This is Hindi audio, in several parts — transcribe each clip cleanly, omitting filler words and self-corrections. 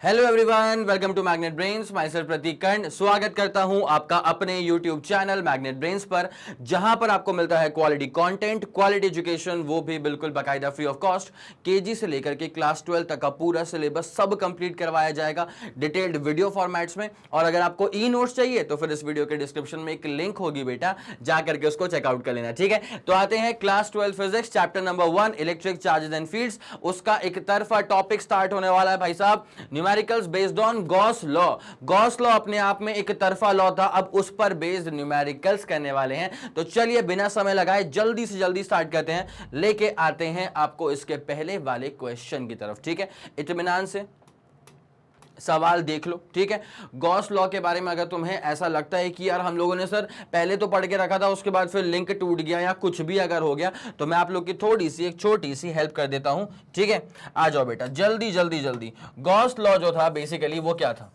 Hello everyone, welcome to magnet brains. Myself Prateek Karn स्वागत करता हूं आपका अपने यूट्यूब चैनल मैग्नेट ब्रेन्स पर, जहां पर आपको मिलता है क्वालिटी कंटेंट, क्वालिटी एजुकेशन, वो भी बिल्कुल बाकायदा फ्री ऑफ कॉस्ट। केजी से लेकर के क्लास 12 तक का पूरा सिलेबस सब कंप्लीट करवाया जाएगा डिटेल्ड वीडियो फॉर्मेट्स में। और अगर आपको ई नोट्स चाहिए तो फिर इस वीडियो के डिस्क्रिप्शन में एक लिंक होगी बेटा, जा करके उसको चेकआउट कर लेना। ठीक है, तो आते हैं class 12 physics chapter number 1 electric charges and fields. उसका एक तरफा टॉपिक स्टार्ट होने वाला है भाई साहब, numericals based on Gauss law. Gauss law अपने आप में एक तरफा लॉ था, अब उस पर बेस्ड न्यूमेरिकल्स करने वाले हैं। तो चलिए बिना समय लगाए जल्दी से जल्दी स्टार्ट करते हैं, लेके आते हैं आपको इसके पहले वाले क्वेश्चन की तरफ। ठीक है, इत्मीनान से सवाल देख लो। ठीक है, गॉस लॉ के बारे में अगर तुम्हें ऐसा लगता है कि यार हम लोगों ने सर पहले तो पढ़ के रखा था, उसके बाद फिर लिंक टूट गया या कुछ भी अगर हो गया, तो मैं आप लोग की थोड़ी सी एक छोटी सी हेल्प कर देता हूं। ठीक है, आ जाओ बेटा जल्दी जल्दी जल्दी। गॉस लॉ जो था बेसिकली वो क्या था?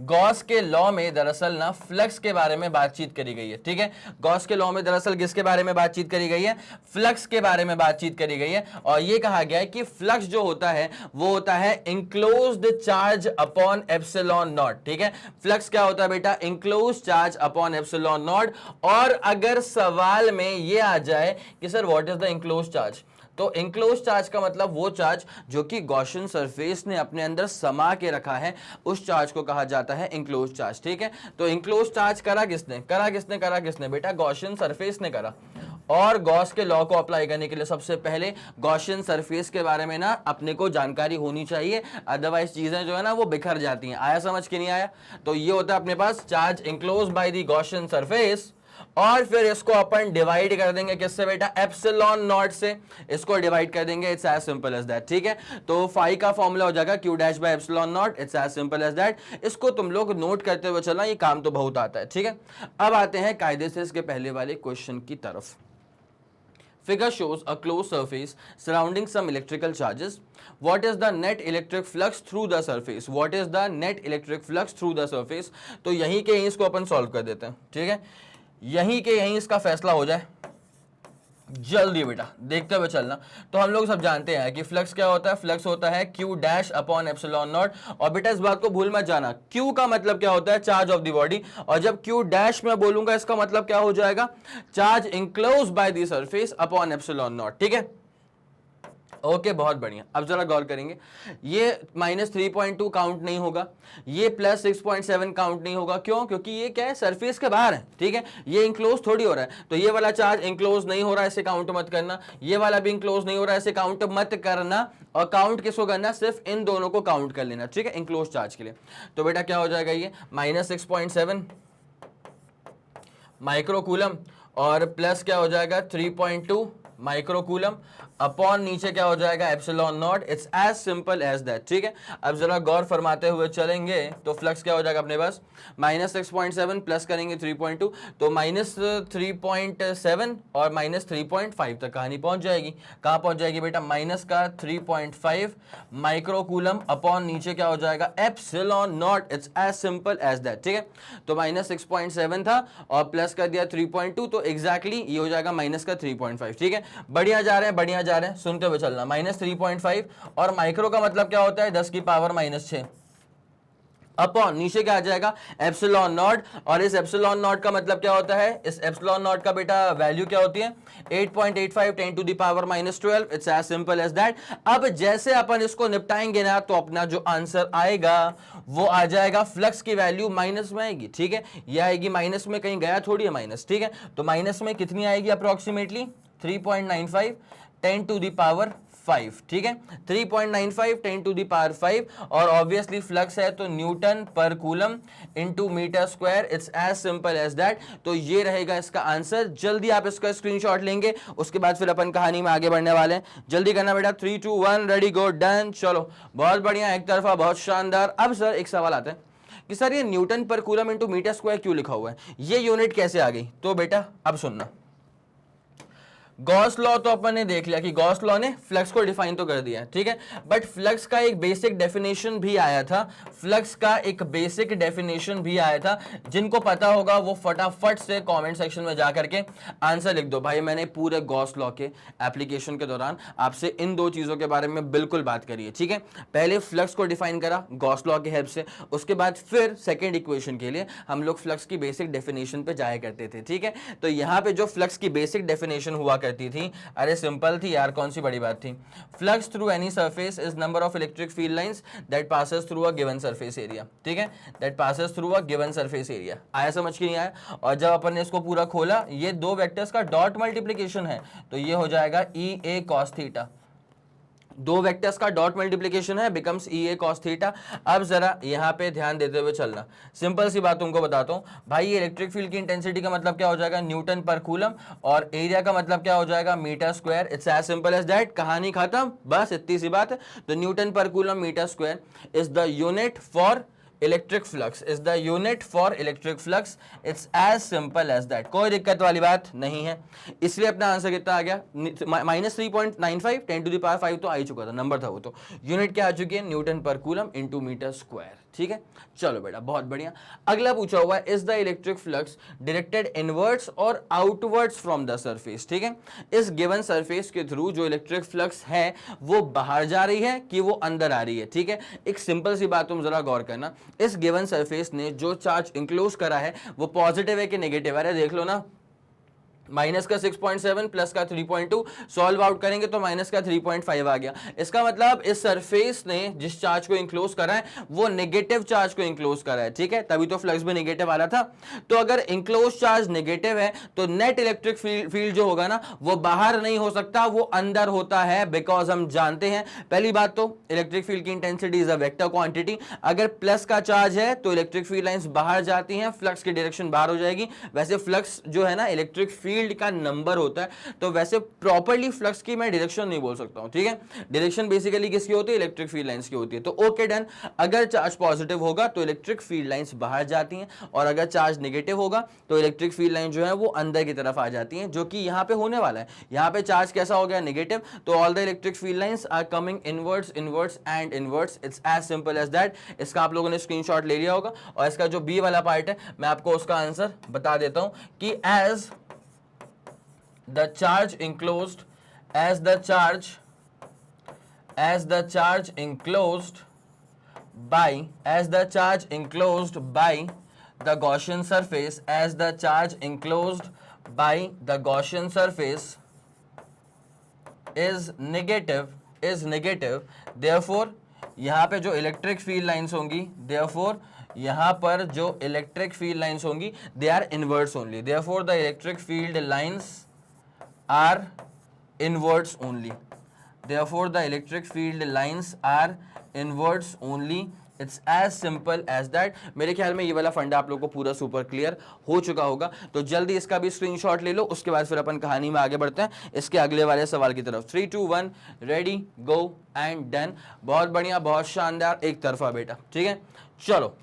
गॉस के लॉ में दरअसल ना फ्लक्स के बारे में बातचीत करी गई है। ठीक है, गॉस के लॉ में दरअसल किसके बारे में बातचीत करी गई है? फ्लक्स के बारे में बातचीत करी गई है। और ये कहा गया है कि फ्लक्स जो होता है वो होता है enclosed charge upon epsilon not. ठीक है, फ्लक्स क्या होता है बेटा? Enclosed charge upon epsilon not. और अगर सवाल में ये आ जाए कि sir what is the enclosed charge, तो इंक्लोज चार्ज का मतलब वो चार्ज जो कि गॉसियन सरफेस ने अपने अंदर समा के रखा है, उस चार्ज को कहा जाता है इंक्लोज चार्ज। ठीक है, तो इंक्लोज चार्ज करा किसने बेटा? गॉसियन सरफेस ने करा। और गॉस के लॉ को अप्लाई करने के लिए सबसे पहले गॉसियन सरफेस के बारे में ना अपने को जानकारी होनी चाहिए, अदरवाइज चीजें जो है ना वो बिखर जाती हैं। आया समझ के नहीं आया? तो ये होता है अपने पास charge enclose by the Gaussian surface, और फिर इसको अपन डिवाइड कर देंगे किससे बेटा? एप्सिलॉन नॉट से इसको डिवाइड कर देंगे। It's as simple as that. ठीक है, तो फाई का फॉर्मूला हो जाएगा q dash by epsilon naught. It's as simple as that. इसको तुम लोग नोट करते हुए चलना, ये काम तो बहुत आता है। ठीक है, अब आते हैं कायदे से इसके पहले वाले क्वेश्चन की तरफ। Figure shows a closed surface surrounding some electrical charges. What is the net electric flux through the surface? What is the net electric flux through the surface? तो यहीं के यहीं इसको अपन सॉल्व कर देते हैं। ठीक है, यहीं के यहीं इसका फैसला हो जाए जल्दी बेटा, देखते हुए चलना। तो हम लोग सब जानते हैं कि फ्लक्स क्या होता है? फ्लक्स होता है Q dash upon epsilon not. और बेटा इस बात को भूल मत जाना, क्यू का मतलब क्या होता है? Charge of the body. और जब क्यू डैश में बोलूंगा इसका मतलब क्या हो जाएगा? Charge enclose by the surface upon epsilon not. ठीक है, ओके बहुत बढ़िया। अब जरा गौर करेंगे, ये -3.2 काउंट नहीं होगा, ये +6.7 काउंट नहीं होगा। क्यों? क्योंकि ये क्या है? सरफेस के बाहर है। ठीक है, ये इंक्लोज थोड़ी हो रहा है, तो ये वाला चार्ज इंक्लोज नहीं हो रहा है, इसे काउंट मत करना। ये वाला भी इंक्लोज नहीं हो रहा है, इसे काउंट मत करना। और काउंट किसको करना? सिर्फ इन दोनों को काउंट कर लेना। ठीक है, इंक्लोज चार्ज के लिए। तो बेटा क्या हो जाएगा? ये -6.7 माइक्रोकूलम और प्लस क्या हो जाएगा? 3.2 माइक्रोकूलम अपॉन नीचे क्या हो जाएगा? Epsilon naught. It's as simple as that. ठीक है, अब जरा गौर फरमाते हुए चलेंगे तो फ्लक्स क्या हो जाएगा अपने पास? -6.7 प्लस करेंगे 3.2, तो -3.7 और -3.5 तक कहानी पहुंच जाएगी। कहां पहुंच जाएगी बेटा? माइनस का 3.5 माइक्रोकूलम अपॉन नीचे क्या हो जाएगा? Epsilon naught. It's as simple as that. ठीक है, तो -6.7 था और प्लस कर दिया 3.2, तो एग्जैक्टली ये हो जाएगा माइनस का 3.5। ठीक है, बढ़िया जा रहे हैं, बढ़िया जा रहे हैं, सुनते हुए चलना। -3.5 और माइक्रो का मतलब क्या होता है? 10 की पावर -6 अपॉन नीचे क्या आ जाएगा? Epsilon not. और इस एप्सिलॉन नॉट का मतलब क्या होता है? इस एप्सिलॉन नॉट का बेटा वैल्यू क्या होती है? 8.85 10 to the power -12। It's as simple as that. अब जैसे अपन इसको निपटाएंगे ना, तो अपना जो आंसर आएगा वो आ जाएगा, फ्लक्स की वैल्यू माइनस में आएगी। ठीक है, ये आएगी माइनस में, कहीं गया थोड़ी है माइनस। ठीक है, तो माइनस में कितनी आएगी? Approximately 3.95 10 to the power 5। ठीक है, 3.95 10 टू द पावर 5। और ऑब्वियसली फ्लक्स है तो न्यूटन पर coulomb into metre square. It's as simple as that. तो ये रहेगा इसका आंसर। जल्दी आप इसका स्क्रीनशॉट लेंगे, उसके बाद फिर अपन कहानी में आगे बढ़ने वाले हैं। जल्दी करना बेटा, 3 2 1 रेडी गो डन। चलो बहुत बढ़िया, एक तरफा बहुत शानदार। अब सर एक सवाल आता है कि सर ये न्यूटन पर कूलम इनटू मीटर स्क्वायर क्यों लिखा हुआ है? ये यूनिट कैसे आ गई? तो बेटा अब सुनना, गॉस लॉ तो अपन ने देख लिया कि गॉस लॉ ने फ्लक्स को डिफाइन तो कर दिया, ठीक है, बट फ्लक्स का एक बेसिक डेफिनेशन भी आया था, फ्लक्स का एक बेसिक डेफिनेशन भी आया था। जिनको पता होगा वो फटाफट से कमेंट सेक्शन में जाकर के आंसर लिख दो। भाई मैंने पूरे गॉस लॉ के एप्लीकेशन के दौरान आपसे इन दो चीजों के बारे में बिल्कुल बात करी है, ठीक है। पहले फ्लक्स को डिफाइन करा गॉस लॉ की हेल्प से, उसके बाद फिर सेकेंड इक्वेशन के लिए हम लोग फ्लक्स की बेसिक डेफिनेशन पे जाया करते थे, ठीक है। तो यहां पे जो फ्लक्स की बेसिक डेफिनेशन हुआ करती थी, अरे सिंपल थी यार, कौन सी बड़ी बात थी। Flux through any surface is number of electric field lines that passes through a given surface area, ठीक है, that passes through a given surface area. आया समझ के नहीं आया? और जब अपन ने इसको पूरा खोला, ये दो वेक्टर्स का डॉट मल्टीप्लिकेशन है, तो ये हो जाएगा ई ए कॉस थीटा। दो वेक्टर्स का डॉट मल्टीप्लिकेशन है, becomes E A cos theta. अब जरा यहां पे ध्यान देते हुए चलना, सिंपल सी बात तुमको बताता हूं भाई। ये इलेक्ट्रिक फील्ड की इंटेंसिटी का मतलब क्या हो जाएगा, न्यूटन पर कूलम, और एरिया का मतलब क्या हो जाएगा, metre square. It's as simple as that, कहानी खत्म, बस इतनी सी बात है। तो न्यूटन पर coulomb metre square is the unit for electric flux, is the unit for electric flux. It's as simple as that, कोई दिक्कत वाली बात नहीं है। इसलिए अपना आंसर कितना आ गया, -3.95, 10⁵ तो आ ही चुका था, नंबर था वो। तो यूनिट क्या आ चुकी है, न्यूटन पर कूलम इंटू मीटर स्क्वायर, ठीक है। चलो बेटा बहुत बढ़िया। अगला पूछा हुआ है, is the electric flux directed inwards और आउटवर्ड्स फ्रॉम द सरफेस, ठीक है। इस गिवन सरफेस के थ्रू जो इलेक्ट्रिक फ्लक्स है वो बाहर जा रही है कि वो अंदर आ रही है, ठीक है। एक सिंपल सी बात तुम जरा गौर करना, इस गिवन सरफेस ने जो चार्ज इंक्लोज करा है वो पॉजिटिव है कि नेगेटिव है, अरे देख लो ना, माइनस का 6.7 प्लस का 3.2, सॉल्व आउट करेंगे तो माइनस का 3.5 आ गया। इसका मतलब इस सरफेस ने जिस चार्ज को इंक्लोज करा है वो नेगेटिव चार्ज को इंक्लोज करा है, ठीक है, तभी तो फ्लक्स भी नेगेटिव आ रहा था। तो अगर इंक्लोज चार्ज नेगेटिव है तो नेट इलेक्ट्रिक फील्ड जो होगा ना वो बाहर नहीं हो सकता, वो अंदर होता है, बिकॉज हम जानते हैं पहली बात तो इलेक्ट्रिक फील्ड की intensity is a vector quantity. अगर प्लस का चार्ज है तो इलेक्ट्रिक फील्ड लाइंस बाहर जाती हैं, फ्लक्स की डायरेक्शन बाहर हो जाएगी। वैसे फ्लक्स जो है ना इलेक्ट्रिक फील्ड का नंबर होता है, तो वैसे प्रॉपर्ली फ्लक्स की मैं डायरेक्शन नहीं बोल सकता हूं, ठीक है। डायरेक्शन बेसिकली किसकी होती है, इलेक्ट्रिक फील्ड लाइंस की होती है। तो ओके डन, अगर चार्ज पॉजिटिव होगा तो इलेक्ट्रिक फील्ड लाइंस बाहर जाती हैं, और अगर चार्ज नेगेटिव होगा तो इलेक्ट्रिक फील्ड लाइन जो है वो अंदर की तरफ आ जाती हैं, जो कि यहां पे होने वाला है। यहां पे चार्ज कैसा हो गया, नेगेटिव, तो all the electric field lines are coming inwards, inwards and inwards. It's as simple as that. इसका आप लोगों ने स्क्रीनशॉट ले लिया होगा, और इसका जो बी वाला पार्ट है मैं आपको उसका आंसर बता देता हूं कि as the charge enclosed, as the charge enclosed by the Gaussian surface, as the charge enclosed by the Gaussian surface is negative, therefore यहाँ पे जो इलेक्ट्रिक फील्ड लाइंस होंगी, therefore यहाँ पर जो इलेक्ट्रिक फील्ड लाइंस होंगी they are inverse only, therefore the electric field lines are inverts only, therefore the electric field lines are inverts only. It's as simple as that. मेरे ख्याल में ये वाला फंडा आप लोग को पूरा सुपर क्लियर हो चुका होगा। तो जल्दी इसका भी स्क्रीनशॉट ले लो, उसके बाद फिर अपन कहानी में आगे बढ़ते हैं इसके अगले वाले सवाल की तरफ। 3 2 1 रेडी गो एंड डन। बहुत बढ़िया, बहुत शानदार, एक तरफा बेटा, ठीक है। चलो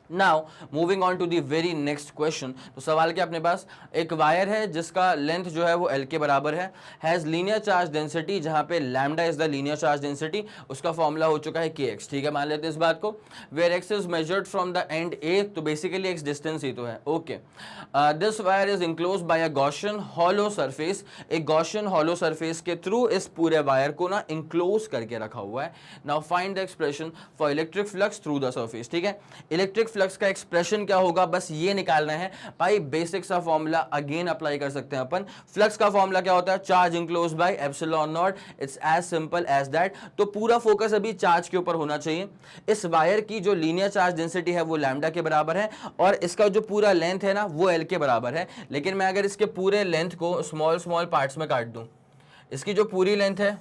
now moving on to the very next question. तो सवाल क्या अपने पास, एक वायर है जिसका लेंथ जो है वो L के बराबर है, हैज लीनियर चार्ज डेंसिटी, जहां पे lambda is the linear charge density, उसका फॉर्मूला हो चुका है kx, ठीक है, मान लेते हैं इस बात को। Where x is measured from the end A, तो बेसिकली x डिस्टेंस ही तो है, okay. This wire is enclose by a Gaussian hollow surface, एक गॉसियन हॉलो सरफेस के थ्रू इस पूरे वायर को ना इंक्लोज करके रखा हुआ है। Now find the expression for electric flux through the surface, ठीक है। इलेक्ट्रिक फ्लक्स का एक्सप्रेशन क्या होगा, बस ये निकालना है भाई। बेसिक सा फॉर्मूला अगेन अप्लाई कर सकते हैं अपन। फ्लक्स का फॉर्मूला क्या होता है, charge enclose by epsilon naught. It's as simple as that. तो पूरा फोकस अभी चार्ज के ऊपर होना चाहिए। इस वायर की जो लीनियर चार्ज डेंसिटी है वो लैम्डा के बराबर है, और इसका जो पूरा लेंथ है ना वो L के बराबर है। लेकिन मैं अगर इसके पूरे लेंथ को स्मॉल स्मॉल पार्ट्स में काट दूं, इसकी जो पूरी लेंथ है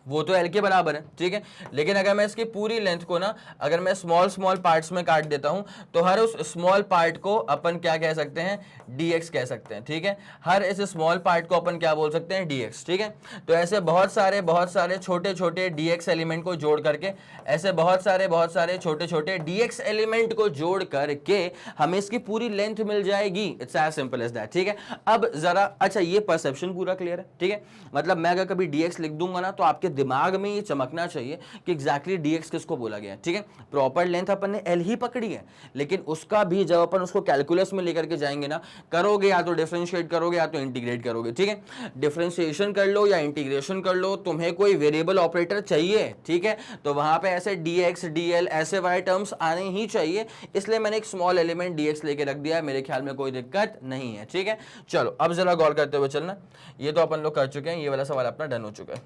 वो तो एल के बराबर है, ठीक है। लेकिन अगर मैं इसकी पूरी लेंथ को ना अगर मैं स्मॉल स्मॉल पार्ट्स में काट देता हूं तो हर उस स्मॉल पार्ट को अपन क्या कह सकते हैं, dx कह सकते हैं, ठीक है। हर इस स्मॉल पार्ट को अपन क्या बोल सकते हैं, dx, ठीक है। तो ऐसे बहुत सारे छोटे छोटे dx एलिमेंट को जोड़ करके, ऐसे बहुत सारे छोटे छोटे dx एलिमेंट को जोड़ करके हमें इसकी पूरी लेंथ मिल जाएगी। It's as simple as that, ठीक है। अब जरा अच्छा ये परसेप्शन पूरा क्लियर है, ठीक है। मतलब मैं अगर कभी dx लिख दूंगा ना तो आपके दिमाग में ये चमकना चाहिए कि एग्जैक्टली dx किसको बोला गया है, ठीक है। प्रॉपर लेंथ अपन ने l ही पकड़ी है, लेकिन उसका भी जब अपन उसको कैलकुलस में लेकर के जाएंगे ना, करोगे या तो डिफरेंशिएट करोगे या तो इंटीग्रेट करोगे, ठीक है। डिफरेंशिएशन कर लो या इंटीग्रेशन कर लो, तुम्हें कोई वेरिएबल ऑपरेटर चाहिए, ठीक है। तो वहां पे ऐसे dx dl ऐसे वाले टर्म्स आने ही चाहिए, इसलिए मैंने एक स्मॉल एलिमेंट dx लेके रख दिया है, मेरे ख्याल में कोई दिक्कत नहीं है, ठीक है। चलो अब जरा गौर करते हुए चलना, ये तो अपन लोग कर चुके हैं, ये वाला सवाल अपना डन हो चुका है,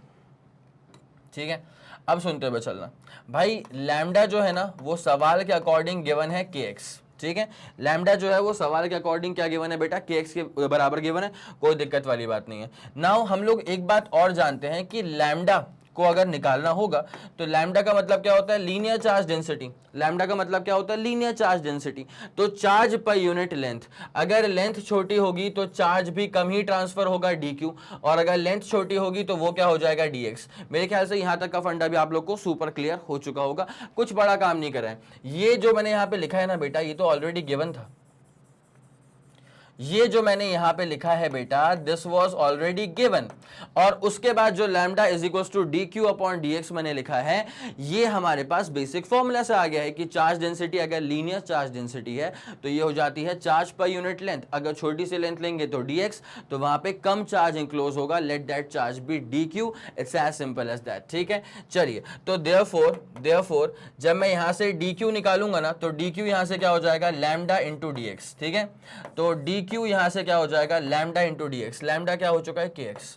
ठीक है। अब सुनते हुए चलना भाई, लैम्डा जो है ना वो सवाल के अकॉर्डिंग गिवन है kx, ठीक है। लैम्डा जो है वो सवाल के अकॉर्डिंग क्या गिवन है बेटा, kx के बराबर गिवन है, कोई दिक्कत वाली बात नहीं है। नाउ हम लोग एक बात और जानते हैं कि लैम्डा को अगर निकालना होगा तो लैम्डा का मतलब क्या होता है, लीनियर चार्ज डेंसिटी। लैम्डा का मतलब क्या होता है, लीनियर चार्ज डेंसिटी। तो चार्ज पर यूनिट लेंथ, अगर लेंथ छोटी होगी तो चार्ज भी कम ही ट्रांसफर होगा dq, और अगर लेंथ छोटी होगी तो वो क्या हो जाएगा dx। मेरे ख्याल से यहां तक का फंडा भी आप लोग को सुपर क्लियर हो चुका होगा, कुछ बड़ा काम नहीं कर रहे हैं। ये जो मैंने यहां पे लिखा है ना बेटा, ये तो ऑलरेडी गिवन था। ये जो मैंने यहां पे लिखा है बेटा, दिस वाज ऑलरेडी गिवन, और उसके बाद जो lambda is equals to dq upon dx मैंने लिखा है, ये हमारे पास बेसिक फॉर्मूला से आ गया है कि चार्ज डेंसिटी अगर लीनियर चार्ज डेंसिटी है तो ये हो जाती है चार्ज पर यूनिट लेंथ। अगर छोटी सी लेंथ लेंगे तो dx, तो वहां पे कम चार्ज इंक्लोज होगा, let that charge be dq। It's as simple as that, ठीक है। चलिए, तो देयरफॉर जब मैं यहां से dq निकालूंगा ना तो dq यहां से क्या हो जाएगा, लैम्डा इंटू dx, ठीक है। तो dq यहां से क्या हो जाएगा, लैम्डा इंटू dx। लैम्डा क्या हो चुका है, kx।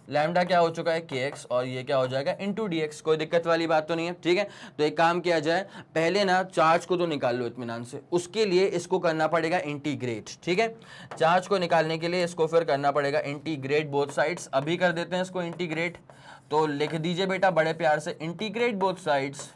लैम्डा क्या हो चुका है, kx, और ये क्या हो जाएगा, इंटू dx। कोई दिक्कत वाली बात तो नहीं है, ठीक है। तो एक काम किया जाए, पहले ना चार्ज को तो निकाल लो इत्मीनान से, उसके लिए इसको करना पड़ेगा इंटीग्रेट, ठीक है। चार्ज को निकालने के लिए इसको फिर करना पड़ेगा इंटीग्रेट बोथ साइड्स। अभी कर देते हैं इसको इंटीग्रेट, तो लिख दीजिए बेटा बड़े प्यार से, इंटीग्रेट बोथ साइड्स।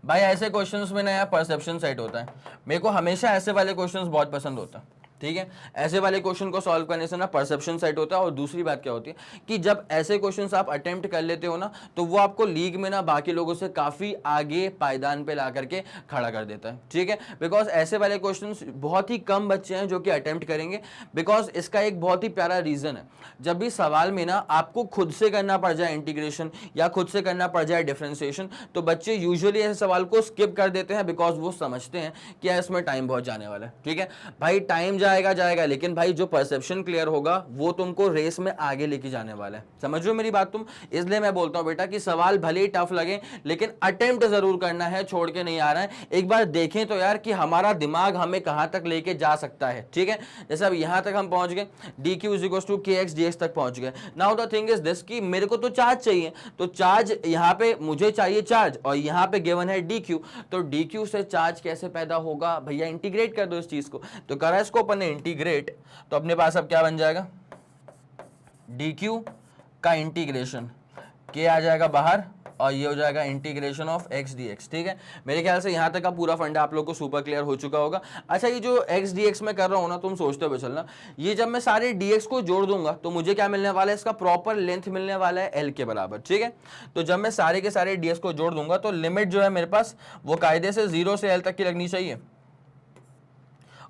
भाई ऐसे क्वेश्चंस में ना यार परसेप्शन सेट होता है, मेरे को हमेशा ऐसे वाले क्वेश्चंस बहुत पसंद होता है, ठीक है। ऐसे वाले क्वेश्चन को सॉल्व करने से ना परसेप्शन सेट होता है। और दूसरी बात क्या होती है कि जब ऐसे क्वेश्चंस आप अटेम्प्ट कर लेते हो ना तो वो आपको लीग में ना बाकी लोगों से काफी आगे पायदान पे ला करके खड़ा कर देता है, ठीक है। बिकॉज ऐसे वाले क्वेश्चंस बहुत ही कम बच्चे हैं जो कि अटेम्प्ट करेंगे। बिकॉज इसका एक बहुत ही प्यारा रीजन है, जब भी सवाल में ना आपको खुद से करना पड़ जाए इंटीग्रेशन या खुद से करना पड़ जाए डिफरेंशिएशन, तो बच्चे यूजुअली ऐसे सवाल को स्किप कर देते हैं, बिकॉज वो समझते हैं कि इसमें टाइम बहुत जाने वाला है, ठीक है। भाई टाइम जाएगा, लेकिन भाई जो परसेप्शन क्लियर होगा वो तुमको रेस में आगे लेके जाने वाला है। समझ रहे हो मेरी बात तुम? इसलिए मैं बोलता हूं बेटा कि सवाल भले ही टफ लगे लेकिन अटेम्प्ट जरूर करना है, छोड़ के नहीं आ रहा है। एक बार देखें तो यार कि हमारा दिमाग हमें कहां तक लेके जा सकता है, ठीक है। जैसे अब यहां तक हम पहुंच गए, dq is equals to kx dx तक पहुंच गए। Now the thing is this कि मेरे को तो चार्ज चाहिए, तो चार्ज यहां पे मुझे चाहिए चार्ज, और यहां पे गिवन है dq, तो dq से चार्ज कैसे पैदा होगा भैया, इंटीग्रेट कर दो इस चीज को। तो करा इसको अपन ने इंटीग्रेट, तो अपने पास अब क्या बन जाएगा, dq का इंटीग्रेशन, k आ जाएगा बाहर, और ये हो जाएगा इंटीग्रेशन ऑफ x dx, ठीक है। मेरे ख्याल से यहां तक का पूरा फंडा आप लोग को सुपर क्लियर हो चुका होगा। अच्छा, ये जो x dx में कर रहा हूं ना, तुम सोचते हुए चलना, ये जब मैं सारे dx को जोड़ दूंगा तो मुझे क्या मिलने वाला है, इसका प्रॉपर लेंथ मिलने वाला है l के बराबर, ठीक है। तो जब मैं सारे के सारे dx को जोड़ दूंगा तो लिमिट जो है मेरे पास वो कायदे से 0 से l तक की लगनी चाहिए।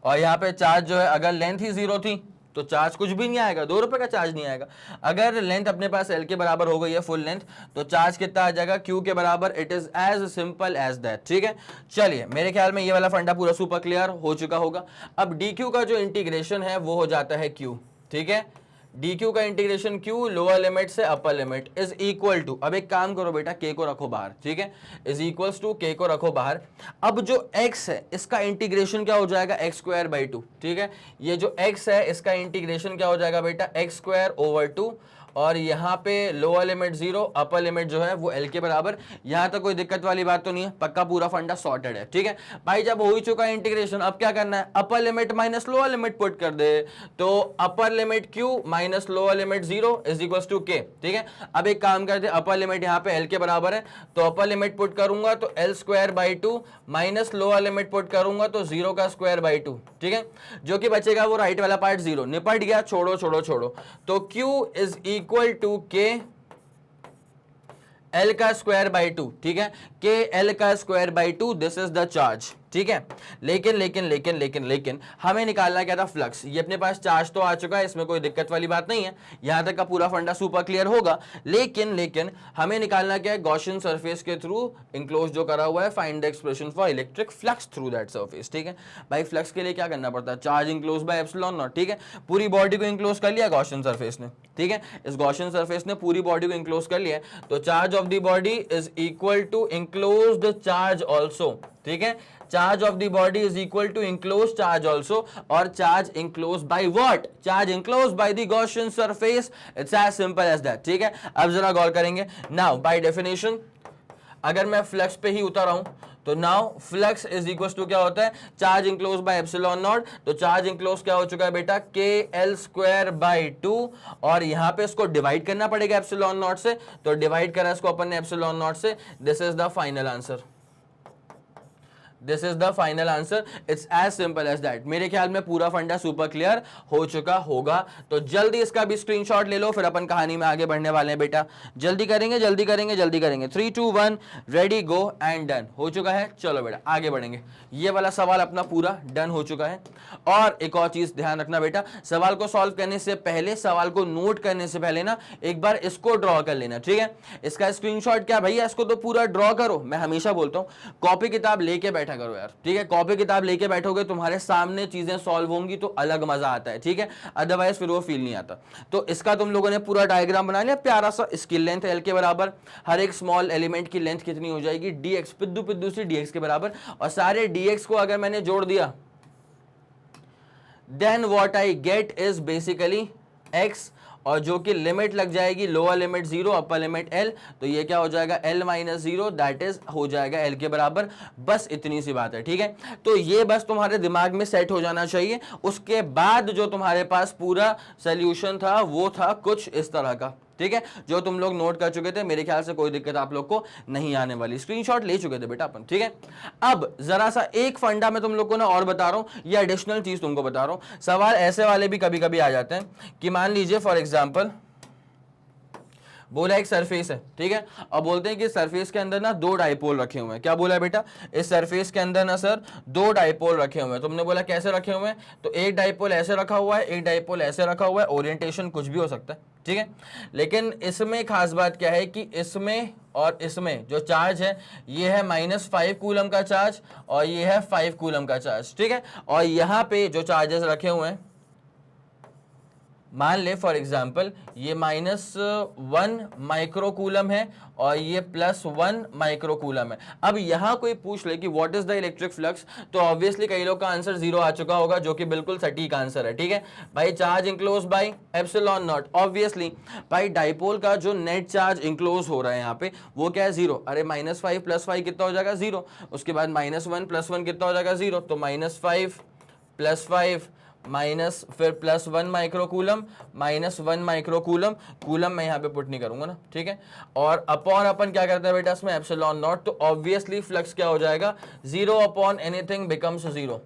और यहाँ पे चार्ज जो है, अगर लेंथ ही 0 थी तो चार्ज कुछ भी नहीं आएगा, 2 रुपए का चार्ज नहीं आएगा। अगर लेंथ अपने पास L के बराबर हो गई है फुल लेंथ, तो चार्ज कितना आ जाएगा, Q के बराबर। It is as simple as that, ठीक है। चलिए, मेरे ख्याल में ये वाला फंडा पूरा सुपर क्लियर हो चुका होगा। अब dq का जो इंटीग्रेशन है वो हो जाता है Q, ठीक है। dq का इंटीग्रेशन q, लोअर लिमिट से upper limit, is equal to, अब एक काम करो बेटा, k को रखो बाहर, ठीक है, इज इक्वल्स टू k को रखो बाहर। अब जो x है इसका इंटीग्रेशन क्या हो जाएगा, x स्क्वायर बाई 2, ठीक है। ये जो x है इसका इंटीग्रेशन क्या हो जाएगा बेटा, x स्क्वायर ओवर 2, और यहाँ पे लोअर लिमिट 0, अपर लिमिट जो है वो L के बराबर। यहाँ तक कोई दिक्कत वाली बात तो नहीं है, पक्का पूरा फंडा सॉर्टेड है, ठीक है भाई। जब हो ही चुका है इंटीग्रेशन, अब क्या करना है, upper limit minus lower limit put कर दे, तो upper limit Q minus lower limit 0 is equal to K, ठीक है। अब एक काम करते हैं, अपर लिमिट यहाँ पे L के बराबर है, तो अपर लिमिट पुट करूंगा तो L square by 2 minus lower limit put करूंगा तो 0 का स्क्वायर बाई 2, ठीक है। जो कि बचेगा वो राइट वाला पार्ट 0, निपट गया, छोड़ो छोड़ो छोड़ो। तो Q is equal to K L का स्क्वायर बाई 2, ठीक है, K L का square by 2, this is the charge, ठीक है। लेकिन लेकिन लेकिन लेकिन लेकिन हमें निकालना क्या था, फ्लक्स। ये अपने पास चार्ज तो आ चुका है, इसमें कोई दिक्कत वाली बात नहीं है, यहां तक का पूरा फंडा सुपर क्लियर होगा। लेकिन लेकिन हमें निकालना क्या है, गॉसियन सरफेस के थ्रू इंक्लोज जो करा हुआ है, find the expression for electric flux through that surface, ठीक है भाई। फ्लक्स के लिए क्या करना पड़ता है, charge enclose by epsilon not, ठीक है। पूरी बॉडी को इंक्लोज कर लिया गॉसियन सरफेस ने, ठीक है। इस गॉसियन सरफेस ने पूरी बॉडी को इंक्लोज कर लिया, तो charge of the body is equal to enclosed charge also, ठीक है। Charge of the body is equal to enclose charge also, और charge enclose by what, charge enclose by the Gaussian surface, it's as simple as that, ठीक है। अब जरा गौर करेंगे, नाउ बाय डेफिनेशन अगर मैं फ्लक्स पे ही उतर रहा हूं, तो now flux is equal to क्या होता है, charge enclose by epsilon naught. तो चार्ज इंक्लोज क्या हो चुका है बेटा, के एल स्क्वायर बाई 2, और यहां पे इसको डिवाइड करना पड़ेगा एप्सिलॉन नॉट से, तो डिवाइड करा इसको अपन ने एप्सिलॉन नॉट से। This is the final answer, this is the final answer, it's as simple as that. मेरे ख्याल में पूरा फंडा सुपर क्लियर हो चुका होगा, तो जल्दी इसका भी स्क्रीनशॉट ले लो, फिर अपन कहानी में आगे बढ़ने वाले हैं बेटा। जल्दी करेंगे जल्दी करेंगे जल्दी करेंगे, 3 2 1 रेडी गो एंड डन। हो चुका है, चलो बेटा आगे बढ़ेंगे। ये वाला सवाल अपना पूरा डन हो चुका है। और एक और चीज ध्यान रखना बेटा, सवाल को सॉल्व करने से पहले, सवाल को नोट करने से पहले ना एक बार इसको ड्रॉ कर लेना, ठीक है। इसका स्क्रीनशॉट क्या भैया, इसको तो पूरा ड्रॉ करो। मैं हमेशा बोलता हूं कॉपी किताब लेके बैठा करो यार, ठीक है। कॉपी किताब लेके बैठोगे, तुम्हारे सामने चीजें सॉल्व होंगी तो अलग मजा आता है, ठीक है, अदरवाइज फिर वो फील नहीं आता। तो इसका तुम लोगों ने पूरा डायग्राम बना लिया प्यारा सा। इसकी लेंथ एल के बराबर, हर एक स्मॉल एलिमेंट की लेंथ कितनी हो जाएगी, dx, पिद्दू पिद्दू सी dx के बराबर, और सारे dx को अगर मैंने जोड़ दिया, then what I get is basically x, और जो कि लिमिट लग जाएगी, lower limit 0, upper limit L, तो ये क्या हो जाएगा, L माइनस 0, दैट इज हो जाएगा L के बराबर। बस इतनी सी बात है, ठीक है। तो ये बस तुम्हारे दिमाग में सेट हो जाना चाहिए। उसके बाद जो तुम्हारे पास पूरा सोल्यूशन था वो था कुछ इस तरह का, ठीक है, जो तुम लोग नोट कर चुके थे। मेरे ख्याल से कोई दिक्कत आप लोग को नहीं आने वाली, स्क्रीनशॉट ले चुके थे बेटा अपन, ठीक है। अब जरा सा एक फंडा में तुम लोग को ना और बता रहा हूं, ये एडिशनल चीज तुमको बता रहा हूं। सवाल ऐसे वाले भी कभी कभी आ जाते हैं कि मान लीजिए फॉर एग्जाम्पल बोला एक सरफेस है, ठीक है, और बोलते हैं कि सरफेस के अंदर ना 2 डाइपोल रखे हुए हैं। क्या बोला बेटा, इस सरफेस के अंदर ना सर 2 डाइपोल रखे हुए हैं। तुमने बोला कैसे रखे हुए हैं, तो एक डाइपोल ऐसे रखा हुआ है, एक डाइपोल ऐसे रखा हुआ है, ओरिएंटेशन कुछ भी हो सकता है, ठीक है। लेकिन इसमें खास बात क्या है कि इसमें और इसमें जो चार्ज है ये है -5 कूलम का चार्ज, और ये है 5 कूलम का चार्ज, ठीक है। और यहाँ पे जो चार्जेस रखे हुए हैं, मान ले फॉर एग्जाम्पल ये -1 माइक्रोकूलम है और ये +1 माइक्रोकूलम है। अब यहां कोई पूछ ले कि what is the electric flux, तो ऑब्वियसली कई लोग का आंसर 0 आ चुका होगा, जो कि बिल्कुल सटीक आंसर है, ठीक है भाई। Charge enclose by epsilon not, obviously भाई डाइपोल का जो नेट चार्ज इंक्लोज हो रहा है यहाँ पे वो क्या है, 0। अरे -5 + 5 कितना हो जाएगा, 0। उसके बाद -1 + 1 कितना हो जाएगा, 0। तो -5 + 5 माइनस फिर +1 माइक्रोकूलम, -1 माइक्रोकूलम, कूलम मैं यहाँ पे पुट नहीं करूंगा ना, ठीक है। और अपॉन अपन क्या करते हैं बेटा इसमें, एप्सिलॉन नॉट, तो ऑब्वियसली फ्लक्स क्या हो जाएगा, 0 अपॉन एनीथिंग बिकम्स 0।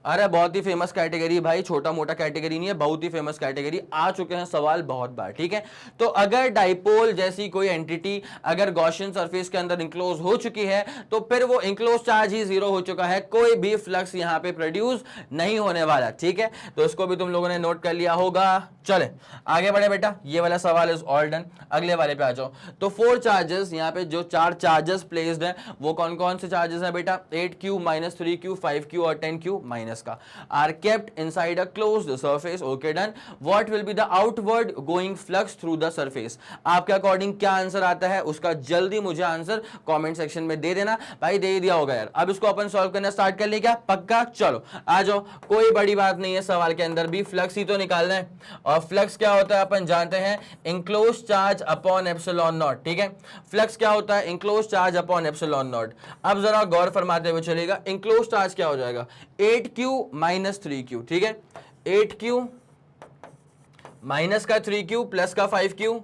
अरे बहुत ही फेमस कैटेगरी भाई, छोटा मोटा कैटेगरी नहीं है, बहुत ही फेमस कैटेगरी, आ चुके हैं सवाल बहुत बार, ठीक है। तो अगर डाइपोल जैसी कोई एंटिटी अगर गॉसियन सरफेस के अंदर इंक्लोज हो चुकी है, तो फिर वो इंक्लोज चार्ज ही 0 हो चुका है, कोई भी फ्लक्स यहाँ पे प्रोड्यूस नहीं होने वाला, ठीक है। तो इसको भी तुम लोगों ने नोट कर लिया होगा। चले आगे बढ़े बेटा, ये वाला सवाल इज ऑल डन। अगले वाले पे आ जाओ। तो 4 चार्जेस, यहाँ पे जो 4 चार्जेस प्लेस्ड है वो कौन कौन से चार्जेस है बेटा, 8Q -3Q 5Q और 10Q -1। गैस का, are kept inside a closed surface, okay done, what will be the outward going flux through the surface. आपके अकॉर्डिंग क्या आंसर आता है उसका जल्दी मुझे आंसर कमेंट सेक्शन में दे देना। भाई दे दिया होगा यार। अब इसको अपन सॉल्व करना स्टार्ट कर ले क्या, पक्का? चलो आ जाओ, कोई बड़ी बात नहीं है, सवाल के अंदर भी फ्लक्स ही तो निकालना है, और फ्लक्स क्या होता है अपन जानते हैं, enclose charge upon epsilon not, ठीक है। फ्लक्स क्या होता है, enclose charge upon epsilon not. अब जरा गौर फरमाते हुए चलेगा, इंक्लोज चार्ज क्या हो जाएगा, 8q माइनस 3q, ठीक है, 8q माइनस का 3q प्लस का 5q,